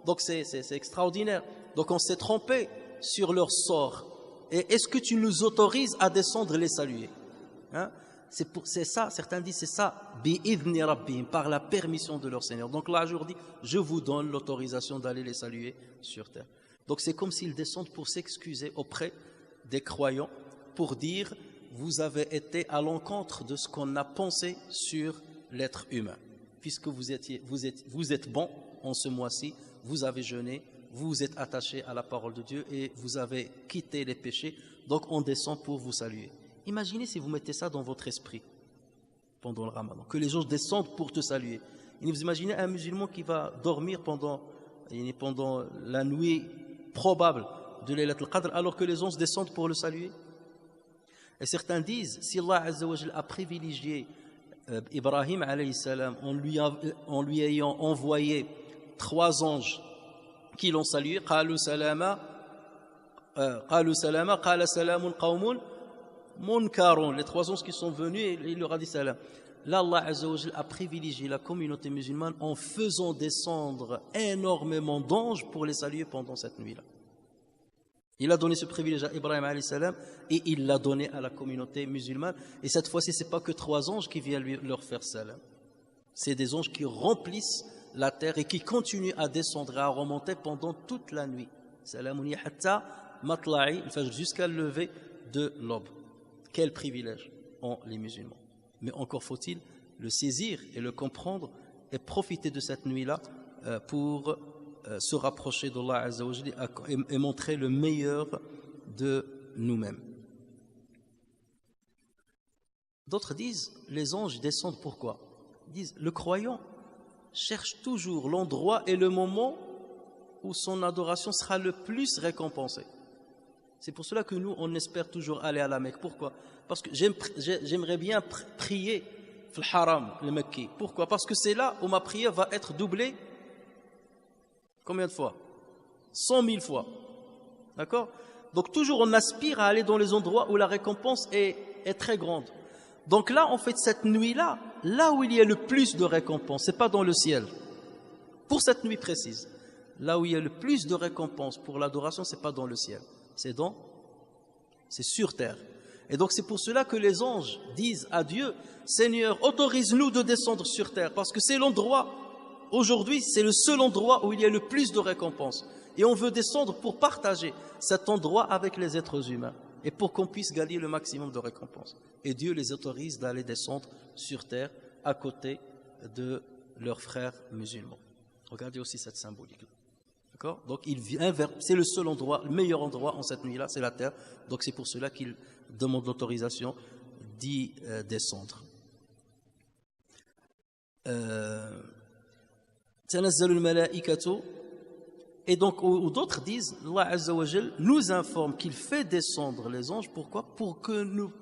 Donc c'est extraordinaire. Donc on s'est trompé sur leur sort. Et est-ce que tu nous autorises à descendre les saluer? Hein? C'est ça, certains disent c'est ça, bi'idhni rabbihim, par la permission de leur Seigneur. Donc là, je leur dis, je vous donne l'autorisation d'aller les saluer sur terre. Donc c'est comme s'ils descendent pour s'excuser auprès des croyants, pour dire, vous avez été à l'encontre de ce qu'on a pensé sur l'être humain. Puisque vous êtes bon en ce mois-ci, vous avez jeûné, vous êtes attaché à la parole de Dieu et vous avez quitté les péchés, donc on descend pour vous saluer. Imaginez si vous mettez ça dans votre esprit pendant le Ramadan, que les gens descendent pour te saluer. Et vous imaginez un musulman qui va dormir pendant la nuit probable de Laylat al-Qadr alors que les anges descendent pour le saluer. Et certains disent, si Allah Azza wa Jalla a privilégié Ibrahim alayhi salam en lui ayant envoyé 3 anges qui l'ont salué. قالوا سلاما قالوا سلاما قال سلام قوم منكرون. Les 3 anges qui sont venus, et il leur a dit salam. Là, Allah Azza wa Jal a privilégié la communauté musulmane en faisant descendre énormément d'anges pour les saluer pendant cette nuit-là. Il a donné ce privilège à Ibrahim alayhi salam et il l'a donné à la communauté musulmane. Et cette fois-ci, ce n'est pas que 3 anges qui viennent leur faire salam. C'est des anges qui remplissent la terre et qui continuent à descendre et à remonter pendant toute la nuit. Salamun hatta matla'i al-fajr, jusqu'à le lever de l'aube. Quel privilège ont les musulmans. Mais encore faut-il le saisir et le comprendre et profiter de cette nuit-là pour se rapprocher d'Allah Azza wa Jalla et montrer le meilleur de nous-mêmes. D'autres disent, les anges descendent pourquoi? Ils disent, le croyant cherche toujours l'endroit et le moment où son adoration sera le plus récompensée. C'est pour cela que nous, on espère toujours aller à la Mecque. Pourquoi? Parce que j'aimerais bien prier le haram, le Mekki. Pourquoi? Parce que c'est là où ma prière va être doublée. Combien de fois? 100 000 fois. D'accord? Donc toujours on aspire à aller dans les endroits où la récompense est très grande. Donc là, en fait, cette nuit-là, là où il y a le plus de récompense, c'est pas dans le ciel. Pour cette nuit précise, là où il y a le plus de récompense pour l'adoration, c'est pas dans le ciel. C'est sur terre. Et donc c'est pour cela que les anges disent à Dieu, Seigneur, autorise-nous de descendre sur terre, parce que c'est l'endroit, aujourd'hui, c'est le seul endroit où il y a le plus de récompenses. Et on veut descendre pour partager cet endroit avec les êtres humains, et pour qu'on puisse gagner le maximum de récompenses. Et Dieu les autorise d'aller descendre sur terre, à côté de leurs frères musulmans. Regardez aussi cette symbolique-là. D'accord? Donc il vient vers, c'est le seul endroit, le meilleur endroit en cette nuit-là, c'est la terre. Donc c'est pour cela qu'il demande l'autorisation d'y descendre. Et donc, ou d'autres disent, Allah Azza wa Jal nous informe qu'il fait descendre les anges. Pourquoi? Pour que nous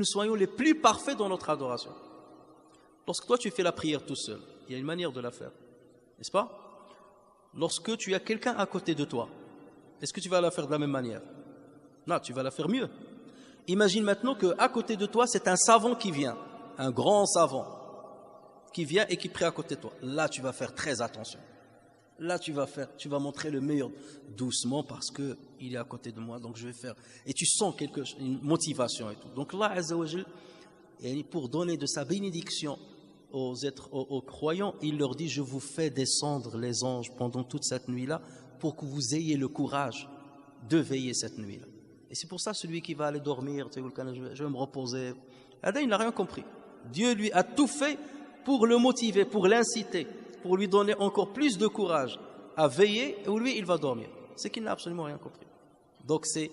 soyons les plus parfaits dans notre adoration. Lorsque toi tu fais la prière tout seul, il y a une manière de la faire, n'est-ce pas? Lorsque tu as quelqu'un à côté de toi, est-ce que tu vas la faire de la même manière? Non, tu vas la faire mieux. Imagine maintenant qu'à côté de toi, c'est un savant qui vient, un grand savant, qui vient et qui prie à côté de toi. Là, tu vas faire très attention. Là, tu vas montrer le meilleur doucement parce qu'il est à côté de moi, donc je vais faire. Et tu sens une motivation et tout. Donc, Allah Azza wa Jal, pour donner de sa bénédiction aux croyants, il leur dit, je vous fais descendre les anges pendant toute cette nuit-là pour que vous ayez le courage de veiller cette nuit-là. Et c'est pour ça, celui qui va aller dormir, je vais me reposer, il n'a rien compris. Dieu lui a tout fait pour le motiver, pour l'inciter, pour lui donner encore plus de courage à veiller, et lui, il va dormir. C'est qu'il n'a absolument rien compris. Donc c'est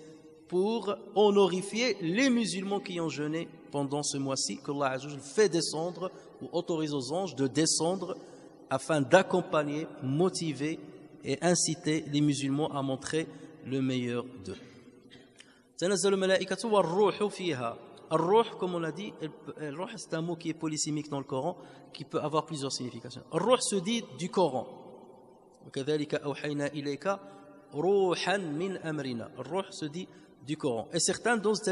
pour honorifier les musulmans qui ont jeûné pendant ce mois-ci qu'Allah Azza wa Jal fait descendre ou autorise aux anges de descendre afin d'accompagner, motiver et inciter les musulmans à montrer le meilleur d'eux. Ar-Ruh, comme on l'a dit, c'est un mot qui est polysémique dans le Coran, qui peut avoir plusieurs significations. Ar-Ruh se dit du Coran. Ar-Ruh se dit du Coran. Et certains disent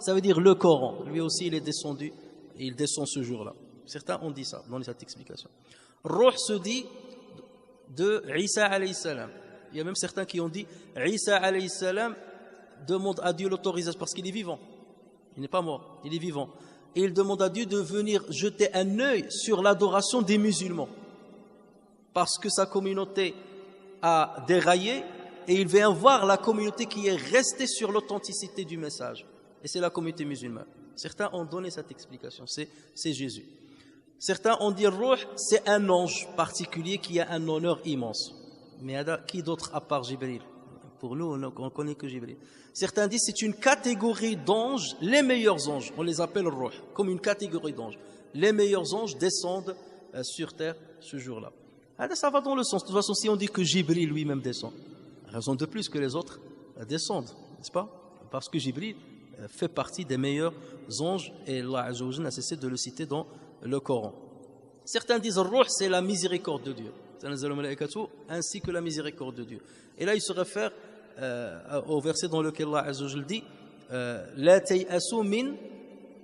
ça veut dire le Coran. Lui aussi, il est descendu et il descend ce jour-là. Certains ont dit ça dans cette explication. Ruh se dit de Isa alayhi salam. Il y a même certains qui ont dit Isa alayhi salam demande à Dieu l'autorisation parce qu'il est vivant. Il n'est pas mort, il est vivant. Et il demande à Dieu de venir jeter un œil sur l'adoration des musulmans. Parce que sa communauté a déraillé et il vient voir la communauté qui est restée sur l'authenticité du message. Et c'est la communauté musulmane. Certains ont donné cette explication, c'est Jésus. Certains ont dit Ruh, c'est un ange particulier qui a un honneur immense. Mais qui d'autre à part Jibril? Pour nous, on ne connaît que Jibril. Certains disent c'est une catégorie d'anges, les meilleurs anges, on les appelle Ruh, comme une catégorie d'anges. Les meilleurs anges descendent sur terre ce jour-là. Ça va dans le sens. De toute façon, si on dit que Jibril lui-même descend, raison de plus que les autres descendent, n'est-ce pas? Parce que Jibril fait partie des meilleurs anges et Allah Azza wa Jalla n'a cessé de le citer dans le Coran. Certains disent Ruh, c'est la miséricorde de Dieu. Ainsi que la miséricorde de Dieu. Et là, il se réfère au verset dans lequel Allah Azza wa Jalla dit La tay'asu min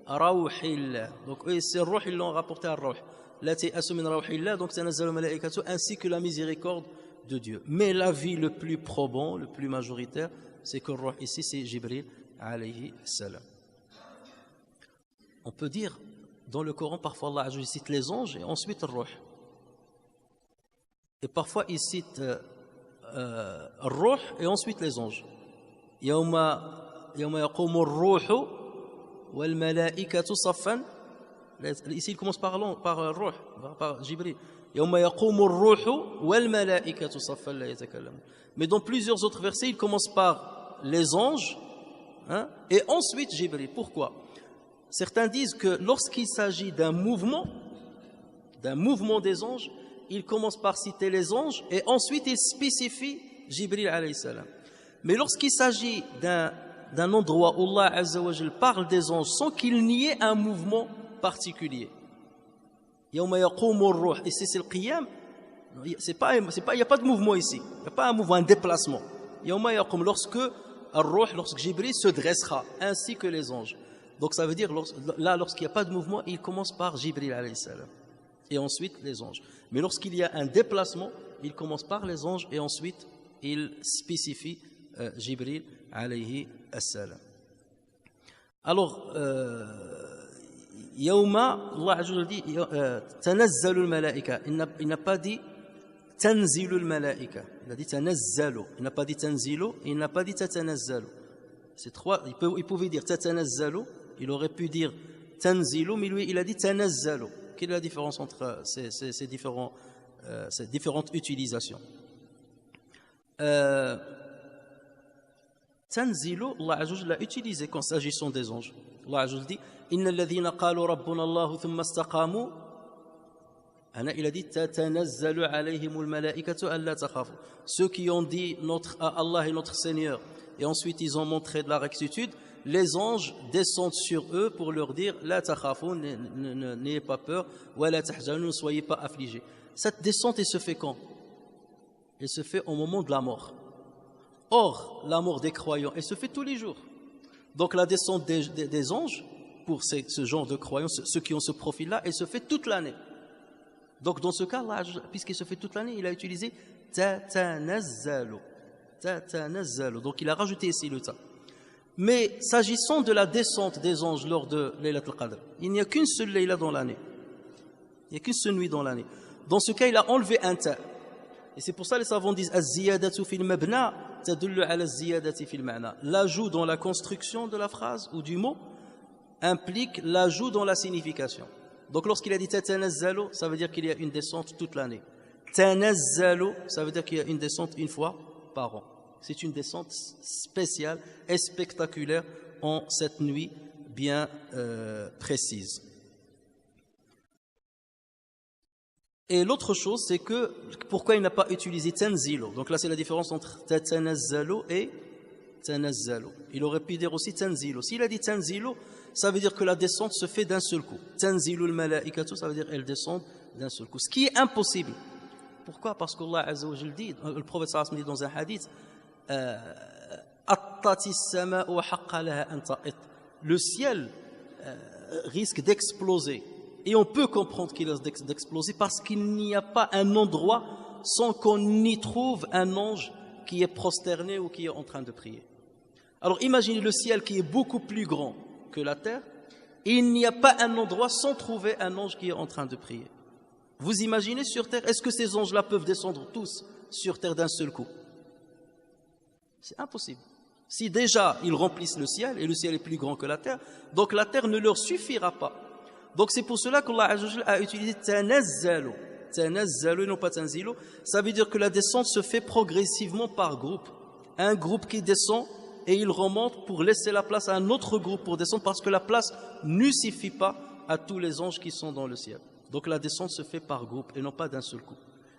rawhillah. Donc, c'est Ruh, ils l'ont rapporté à Ruh. La tay'asu min rawhillah, donc tanazzalu malaikatu, ainsi que la miséricorde de Dieu. Mais l'avis le plus probant, le plus majoritaire, c'est que Ruh ici, c'est Jibril alayhi salam. On peut dire, dans le Coran, parfois Allah Azza wa Jalla cite les anges et ensuite le Ruh. Et parfois il cite le Ruh et ensuite les anges. Yawma yaqumu ar-ruhu wal malaikatu saffan. Ici il commence par Ruh, par Jibril. Yawma yaqumu ar-ruhu wal malaikatu saffan la yatakallamun. Mais dans plusieurs autres versets, il commence par les anges, hein, et ensuite Jibril. Pourquoi? Certains disent que lorsqu'il s'agit d'un mouvement des anges, il commence par citer les anges et ensuite il spécifie Jibril alayhi salam. Mais lorsqu'il s'agit d'un endroit où Allah Azza wa Jal parle des anges sans qu'il n'y ait un mouvement particulier, Yawma yaqumu ar-ruh, ici c'est le qiyam, il n'y a pas de mouvement ici, il n'y a pas un mouvement, un déplacement. Yawma yaqum, lorsque Jibril se dressera, ainsi que les anges. Donc ça veut dire, lorsqu'il n'y a pas de mouvement, il commence par Jibril alayhi salam et ensuite les anges. Mais lorsqu'il y a un déplacement, il commence par les anges et ensuite il spécifie Jibril alayhi salam. Alors, Yawma, Allah Azza wa Jalla dit tanazzalu al-malaika. Il n'a pas dit tanzilu al-malaika. Il a dit tanazzalu. Il n'a pas dit tanzilu et il n'a pas dit tatanazzalu. C'est trois. Il pouvait dire tatanazzalu. Il aurait pu dire tanzilu, mais lui, il a dit tanazzalu. Quelle est la différence entre ces différentes utilisations? Tanzilu, Allah Azza wa Jalla l'a utilisé quand s'agissant des anges. Allah Azza wa Jalla dit Inna alladhina qalu rabbuna Allah thumma istaqamu. Il a dit tatanazzalu alayhimul malaikatu alla takhafu. Ceux qui ont dit Allah est notre Seigneur et ensuite ils ont montré de la rectitude, les anges descendent sur eux pour leur dire la takhafu, n'ayez pas peur, wa la tahzanu, ne soyez pas affligés. Cette descente, elle se fait quand? Elle se fait au moment de la mort. Or, la mort des croyants, elle se fait tous les jours. Donc la descente des anges, pour ce genre de croyants, ceux qui ont ce profil-là, elle se fait toute l'année. Donc dans ce cas, puisqu'il se fait toute l'année, il a utilisé tatanazzalu. Tatanazzalu. Donc il a rajouté ici le ta. Mais s'agissant de la descente des anges lors de Laylatul Qadr, il n'y a qu'une seule Layla dans l'année. Il n'y a qu'une seule nuit dans l'année. Dans ce cas, il a enlevé un ta. Et c'est pour ça que les savants disent az-ziyadatu fil mabna tadullu ala az-ziyadati fil ma'na. L'ajout dans la construction de la phrase ou du mot implique l'ajout dans la signification. Donc lorsqu'il a dit tatanazzalu, ça veut dire qu'il y a une descente toute l'année. Tanazzalu, ça veut dire qu'il y a une descente une fois par an. C'est une descente spéciale et spectaculaire en cette nuit bien précise. Et l'autre chose, c'est que pourquoi il n'a pas utilisé tanzilu. Donc là, c'est la différence entre tatanazzalu et tanazzalu. Il aurait pu dire aussi tanzilu. S'il a dit tanzilu, ça veut dire que la descente se fait d'un seul coup. Tanzilu al-malaikatu, ça veut dire qu'elle descend d'un seul coup. Ce qui est impossible. Pourquoi? Parce qu'Allah Azza wa Jalla dit, le prophète sallallahu alayhi wa sallam dit dans un hadith, le ciel risque d'exploser. Et on peut comprendre qu'il risque d'exploser parce qu'il n'y a pas un endroit sans qu'on y trouve un ange qui est prosterné ou qui est en train de prier. Alors imaginez le ciel qui est beaucoup plus grand que la terre, et il n'y a pas un endroit sans trouver un ange qui est en train de prier. Vous imaginez sur terre, est-ce que ces anges-là peuvent descendre tous sur terre d'un seul coup? C'est impossible. Si déjà ils remplissent le ciel, et le ciel est plus grand que la terre, donc la terre ne leur suffira pas. Donc c'est pour cela qu'Allah Azza wa Jalla a utilisé tanazzalu. Tanazzalu et non pas tanzilu. Ça veut dire que la descente se fait progressivement par groupe. Un groupe qui descend et il remonte pour laisser la place à un autre groupe pour descendre parce que la place ne suffit pas à tous les anges qui sont dans le ciel. Donc la descente se fait par groupe et non pas d'un seul coup.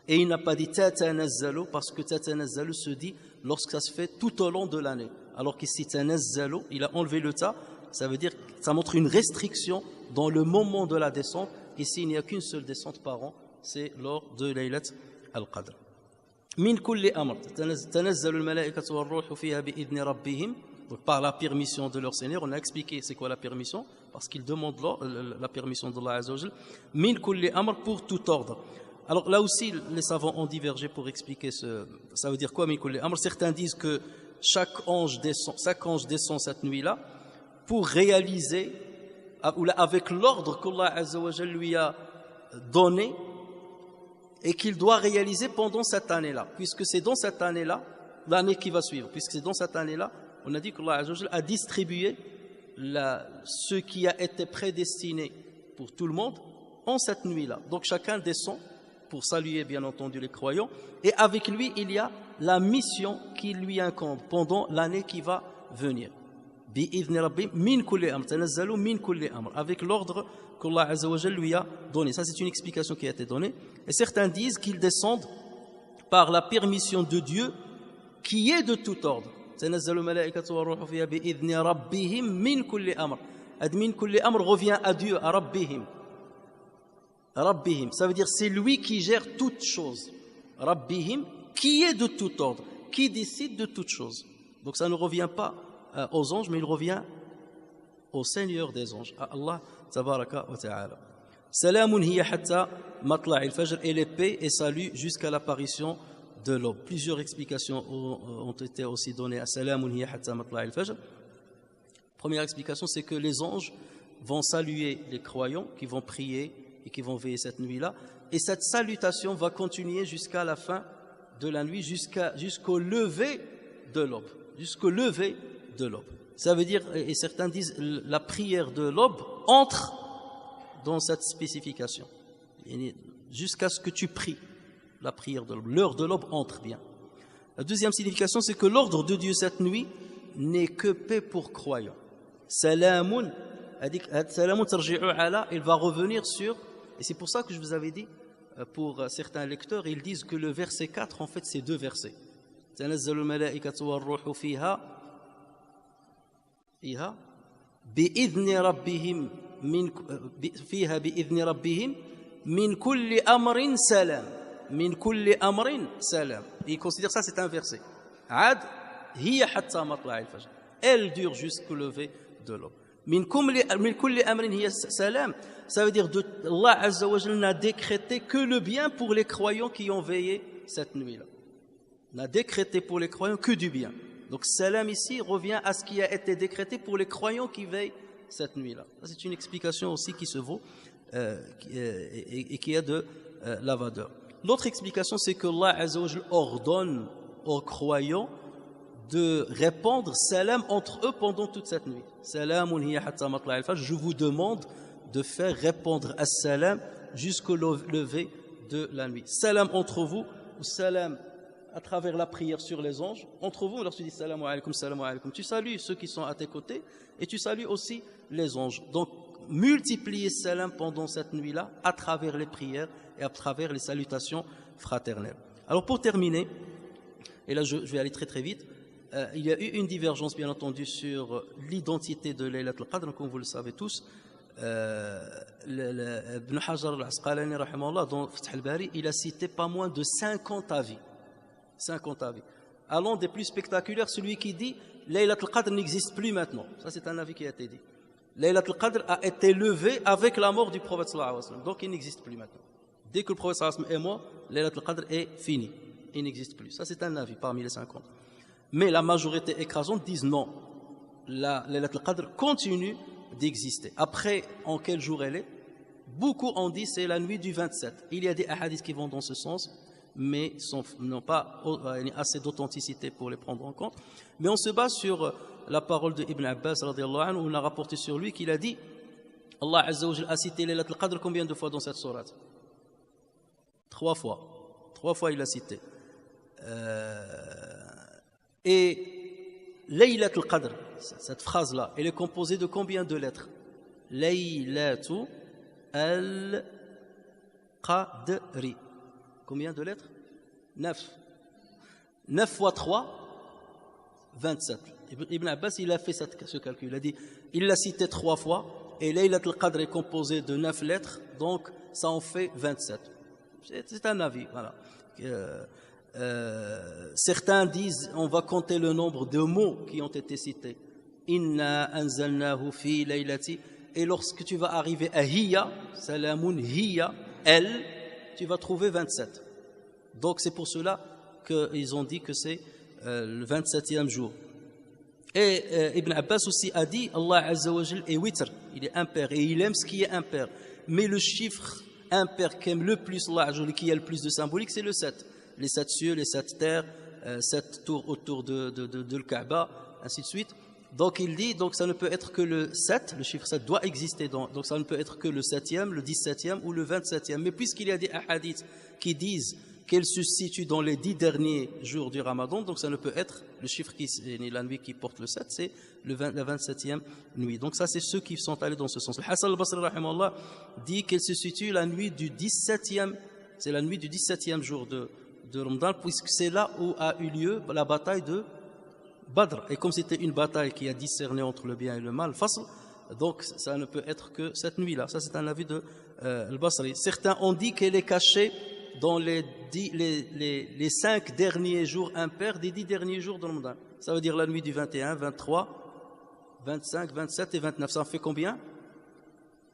Et il n'a pas dit tatanazzalu parce que tatanazzalu se dit lorsque ça se fait tout au long de l'année. Alors qu'ici tanazzalu, il a enlevé le ta, ça veut dire ça montre une restriction dans le moment de la descente Ici, il n'y a qu'une seule descente par an, c'est lors de Laylat al-Qadr. Min kulli amr, tanazzalu al-malaikatu war-ruhu fiha bi'idni rabbihim. Donc par la permission de leur Seigneur, on a expliqué c'est quoi la permission, parce qu'ils demandent la permission d'Allah Azza wa Jal. Min kulli amr, pour tout ordre. Alors là aussi, les savants ont divergé pour expliquer ça veut dire quoi min kulli amr. Certains disent que chaque ange descend cette nuit-là pour réaliser, avec l'ordre qu'Allah Azza wa Jal lui a donné, et qu'il doit réaliser pendant cette année-là, puisque c'est dans cette année-là, l'année qui va suivre, puisque c'est dans cette année-là, on a dit qu'Allah Azza wa Jal a distribué ce qui a été prédestiné pour tout le monde en cette nuit-là. Donc chacun descend pour saluer bien entendu les croyants, et avec lui il y a la mission qui lui incombe pendant l'année qui va venir. Bi'idhni rabbihim min kulli amr, tanazzalu min kulli amr, avec l'ordre qu'Allah Azza wa Jal lui a donné. Ça, c'est une explication qui a été donnée. Et certains disent qu'ils descendent par la permission de Dieu qui est de tout ordre. Tanazzalu malaikatu war-ruhu fiha bi'idhni rabbihim min kulli amr. Min kulli amr revient à Dieu, à Rabbihim. Rabbihim, ça veut dire c'est lui qui gère toutes choses. Rabbihim, qui est de tout ordre, qui décide de toutes choses. Donc ça ne revient pas aux anges, mais il revient au Seigneur des anges, à Allah tabaraka wa ta'ala. Salamun hiya hatta matla'i al-fajr, et les paix et salut jusqu'à l'apparition de l'aube. Plusieurs explications ont été aussi données à Salamun hiya hatta matla'i al-fajr. Première explication, c'est que les anges vont saluer les croyants qui vont prier et qui vont veiller cette nuit-là, et cette salutation va continuer jusqu'à la fin de la nuit, jusqu'au lever de l'aube, jusqu'au lever de l'aube. Ça veut dire, et certains disent, la prière de l'aube entre dans cette spécification, jusqu'à ce que tu pries la prière de l'aube. L'heure de l'aube entre bien. La deuxième signification, c'est que l'ordre de Dieu cette nuit n'est que paix pour croyants. Salamun, il va revenir sur, et c'est pour ça que je vous avais dit, pour certains lecteurs, ils disent que le verset 4, en fait, c'est deux versets. Tanazzalu al-malaikatu war-ruhu fiha bi'idhni rabbihim min kulli amrin salam. Min kulli amrin salam. Ils considèrent ça, c'est un verset. Ad hiya hatta matla'i al-fajr. Elle dure jusqu'au lever de l'aube. Min kulli amrin hiya salam. Ça veut dire Allah Azza wa Jalla n'a décrété que le bien pour les croyants qui ont veillé cette nuit-là. N'a décrété pour les croyants que du bien. Donc salam ici revient à ce qui a été décrété pour les croyants qui veillent cette nuit-là. C'est une explication aussi qui se vaut et qui a de la valeur. L'autre explication, c'est que Allah Azza wa Jalla ordonne aux croyants de répandre salam entre eux pendant toute cette nuit. Salamun hiya hatta matla'i al-fajr. Je vous demande de faire répandre as-salam jusqu'au lever de la nuit. Salam entre vous, ou salam à travers la prière sur les anges. Entre vous, lorsque tu dis salam alaykum, tu salues ceux qui sont à tes côtés et tu salues aussi les anges. Donc, multipliez salam pendant cette nuit-là à travers les prières et à travers les salutations fraternelles. Alors, pour terminer, et là je vais aller très très vite, il y a eu une divergence bien entendu sur l'identité de Laylat al-Qadr, comme vous le savez tous. Ibn Hajar al-Asqalani rahimahullah, dans Fath al-Bari, il a cité pas moins de 50 avis. 50 avis. Allant des plus spectaculaires, celui qui dit Laylat al-Qadr n'existe plus maintenant. Ça, c'est un avis qui a été dit. Laylat al-Qadr a été levé avec la mort du prophète sallallahu alayhi wa sallam. Donc il n'existe plus maintenant. Dès que le prophète sallallahu alayhi wa sallam est mort, Laylat al-Qadr est fini. Il n'existe plus. Ça, c'est un avis parmi les 50. Mais la majorité écrasante disent non. Laylat al-Qadr continue d'exister. Après, en quel jour elle est? Beaucoup ont dit c'est la nuit du 27. Il y a des hadiths qui vont dans ce sens, mais n'ont pas assez d'authenticité pour les prendre en compte. Mais on se base sur la parole de Ibn Abbas radiyallahu anhu, où on a rapporté sur lui qu'il a dit Allah Azza wa Jalla a cité Laylat al-Qadr combien de fois dans cette sourate? 3 fois. 3 fois il a cité. Et Laylat al-Qadr, cette phrase-là, elle est composée de combien de lettres? Laylatu al-Qadri. Combien de lettres? 9. 9 fois 3, 27. Ibn Abbas, il a fait ce calcul. Il a dit, il l'a cité 3 fois, et Laylat al-Qadr est composé de 9 lettres, donc ça en fait 27. C'est un avis, voilà. Certains disent, on va compter le nombre de mots qui ont été cités. Inna anzalnahu fi laylati. Et lorsque tu vas arriver à hiya, salamun hiya, elle, tu vas trouver 27. Donc c'est pour cela qu'ils ont dit que c'est le 27e jour. Et Ibn Abbas aussi a dit, Allah Azza wa Jal est witr, il est impair, et il aime ce qui est impair. Mais le chiffre impair qu'aime le plus Allah Azza wa Jal, qui a le plus de symbolique, c'est le 7. Les 7 cieux, les 7 terres, 7 tours autour de le Kaaba, ainsi de suite. Donc il dit, donc ça ne peut être que le 7, le chiffre 7 doit exister, donc ça ne peut être que le 7e, le 17e ou le 27e. Mais puisqu'il y a des hadiths qui disent qu'elle se situe dans les 10 derniers jours du Ramadan, donc ça ne peut être, le chiffre qui est la nuit qui porte le 7, c'est la 27e nuit. Donc ça, c'est ceux qui sont allés dans ce sens. Hassan al-Basri, rahimahullah, dit qu'elle se situe la nuit du 17e, c'est la nuit du 17e jour de Ramadan, puisque c'est là où a eu lieu la bataille de Badr. Et comme c'était une bataille qui a discerné entre le bien et le mal, Fasl, donc ça ne peut être que cette nuit-là. Ça, c'est un avis de al-Basri. Certains ont dit qu'elle est cachée dans les 5 derniers jours impairs des 10 derniers jours de Ramadan. Ça veut dire la nuit du 21, 23, 25, 27 et 29. Ça en fait combien?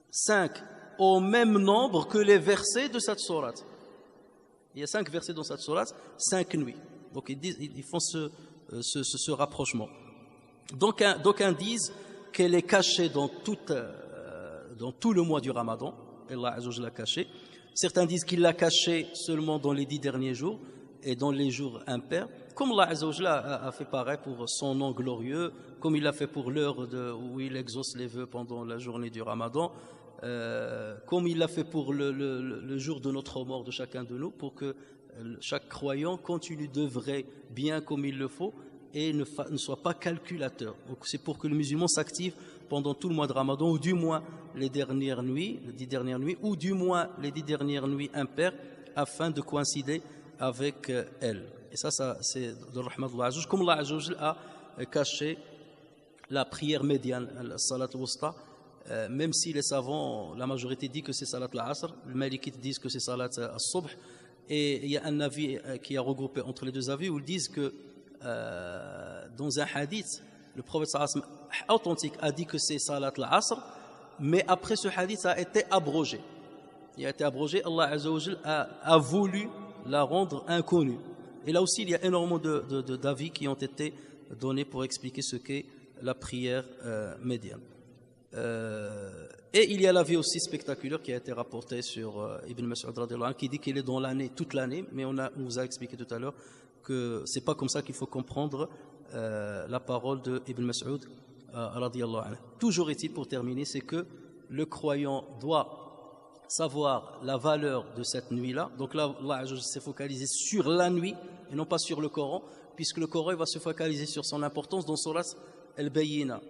5. Au même nombre que les versets de cette sourate. Il y a 5 versets dans cette sourate, 5 nuits. Donc ils font ce rapprochement. D'aucuns disent qu'elle est cachée dans tout le mois du Ramadan. Allah Azza wa Jalla l'a cachée. Certains disent qu'il l'a cachée seulement dans les 10 derniers jours et dans les jours impairs. Comme Allah Azza wa Jalla a fait pareil pour son nom glorieux, comme il l'a fait pour l'heure où il exauce les vœux pendant la journée du Ramadan, comme il l'a fait pour le jour de notre mort de chacun de nous, pour que chaque croyant continue d'œuvrer bien comme il le faut et ne soit pas calculateur. Donc c'est pour que le musulman s'active pendant tout le mois de Ramadan, ou du moins les 10 dernières nuits, ou du moins les 10 dernières nuits impaires, afin de coïncider avec elle. Et ça c'est de rahmat d'Allah Azza wa Jalla, comme Allah Azza wa Jalla a caché la prière médiane, la salat al-wusta, même si les savants, la majorité dit que c'est salat al-asr, les malikites disent que c'est salat al-subh, et il y a un avis qui a regroupé entre les deux avis où ils disent que dans un hadith, le prophète sallallahu alayhi wa sallam authentique a dit que c'est salat al-asr, mais après ce hadith ça a été abrogé. Il a été abrogé, Allah Azza wa Jalla a voulu la rendre inconnue. Et là aussi il y a énormément d'avis qui ont été donnés pour expliquer ce qu'est la prière médiane. Et il y a l'avis aussi spectaculaire qui a été rapporté sur Ibn Mas'ud radhiyallahu anhu, qui dit qu'il est dans l'année, toute l'année, mais on vous a expliqué tout à l'heure que c'est pas comme ça qu'il faut comprendre la parole de Ibn Mas'ud radhiyallahu anhu. Toujours est-il, pour terminer, c'est que le croyant doit savoir la valeur de cette nuit-là. Donc là, Allah s'est focalisé sur la nuit et non pas sur le Coran, puisque le Coran va se focaliser sur son importance dans Surat Al-Bayyina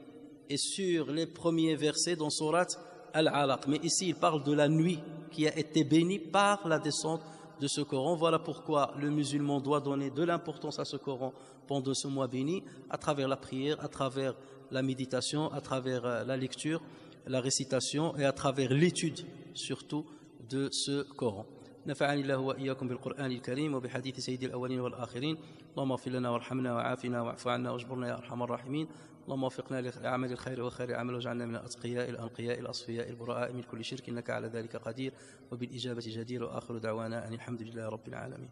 et sur les premiers versets dans Surat Al-Alaq. Mais ici, il parle de la nuit qui a été bénie par la descente de ce Coran. Voilà pourquoi le musulman doit donner de l'importance à ce Coran pendant ce mois béni, à travers la prière, à travers la méditation, à travers la lecture, la récitation et à travers l'étude surtout de ce Coran. نفعني الله وإياكم بالقرآن الكريم وبحديث سيد الأولين والآخرين. اللهم اغفر لنا وارحمنا وعافنا واعف عنا واجبرنا يا أرحم الراحمين. اللهم وفقنا لعمل الخير وخير عمل واجعلنا من الأتقياء الأنقياء الأصفياء البراء من كل شرك إنك على ذلك قدير وبالإجابة جدير. وآخر دعوانا أن الحمد لله رب العالمين.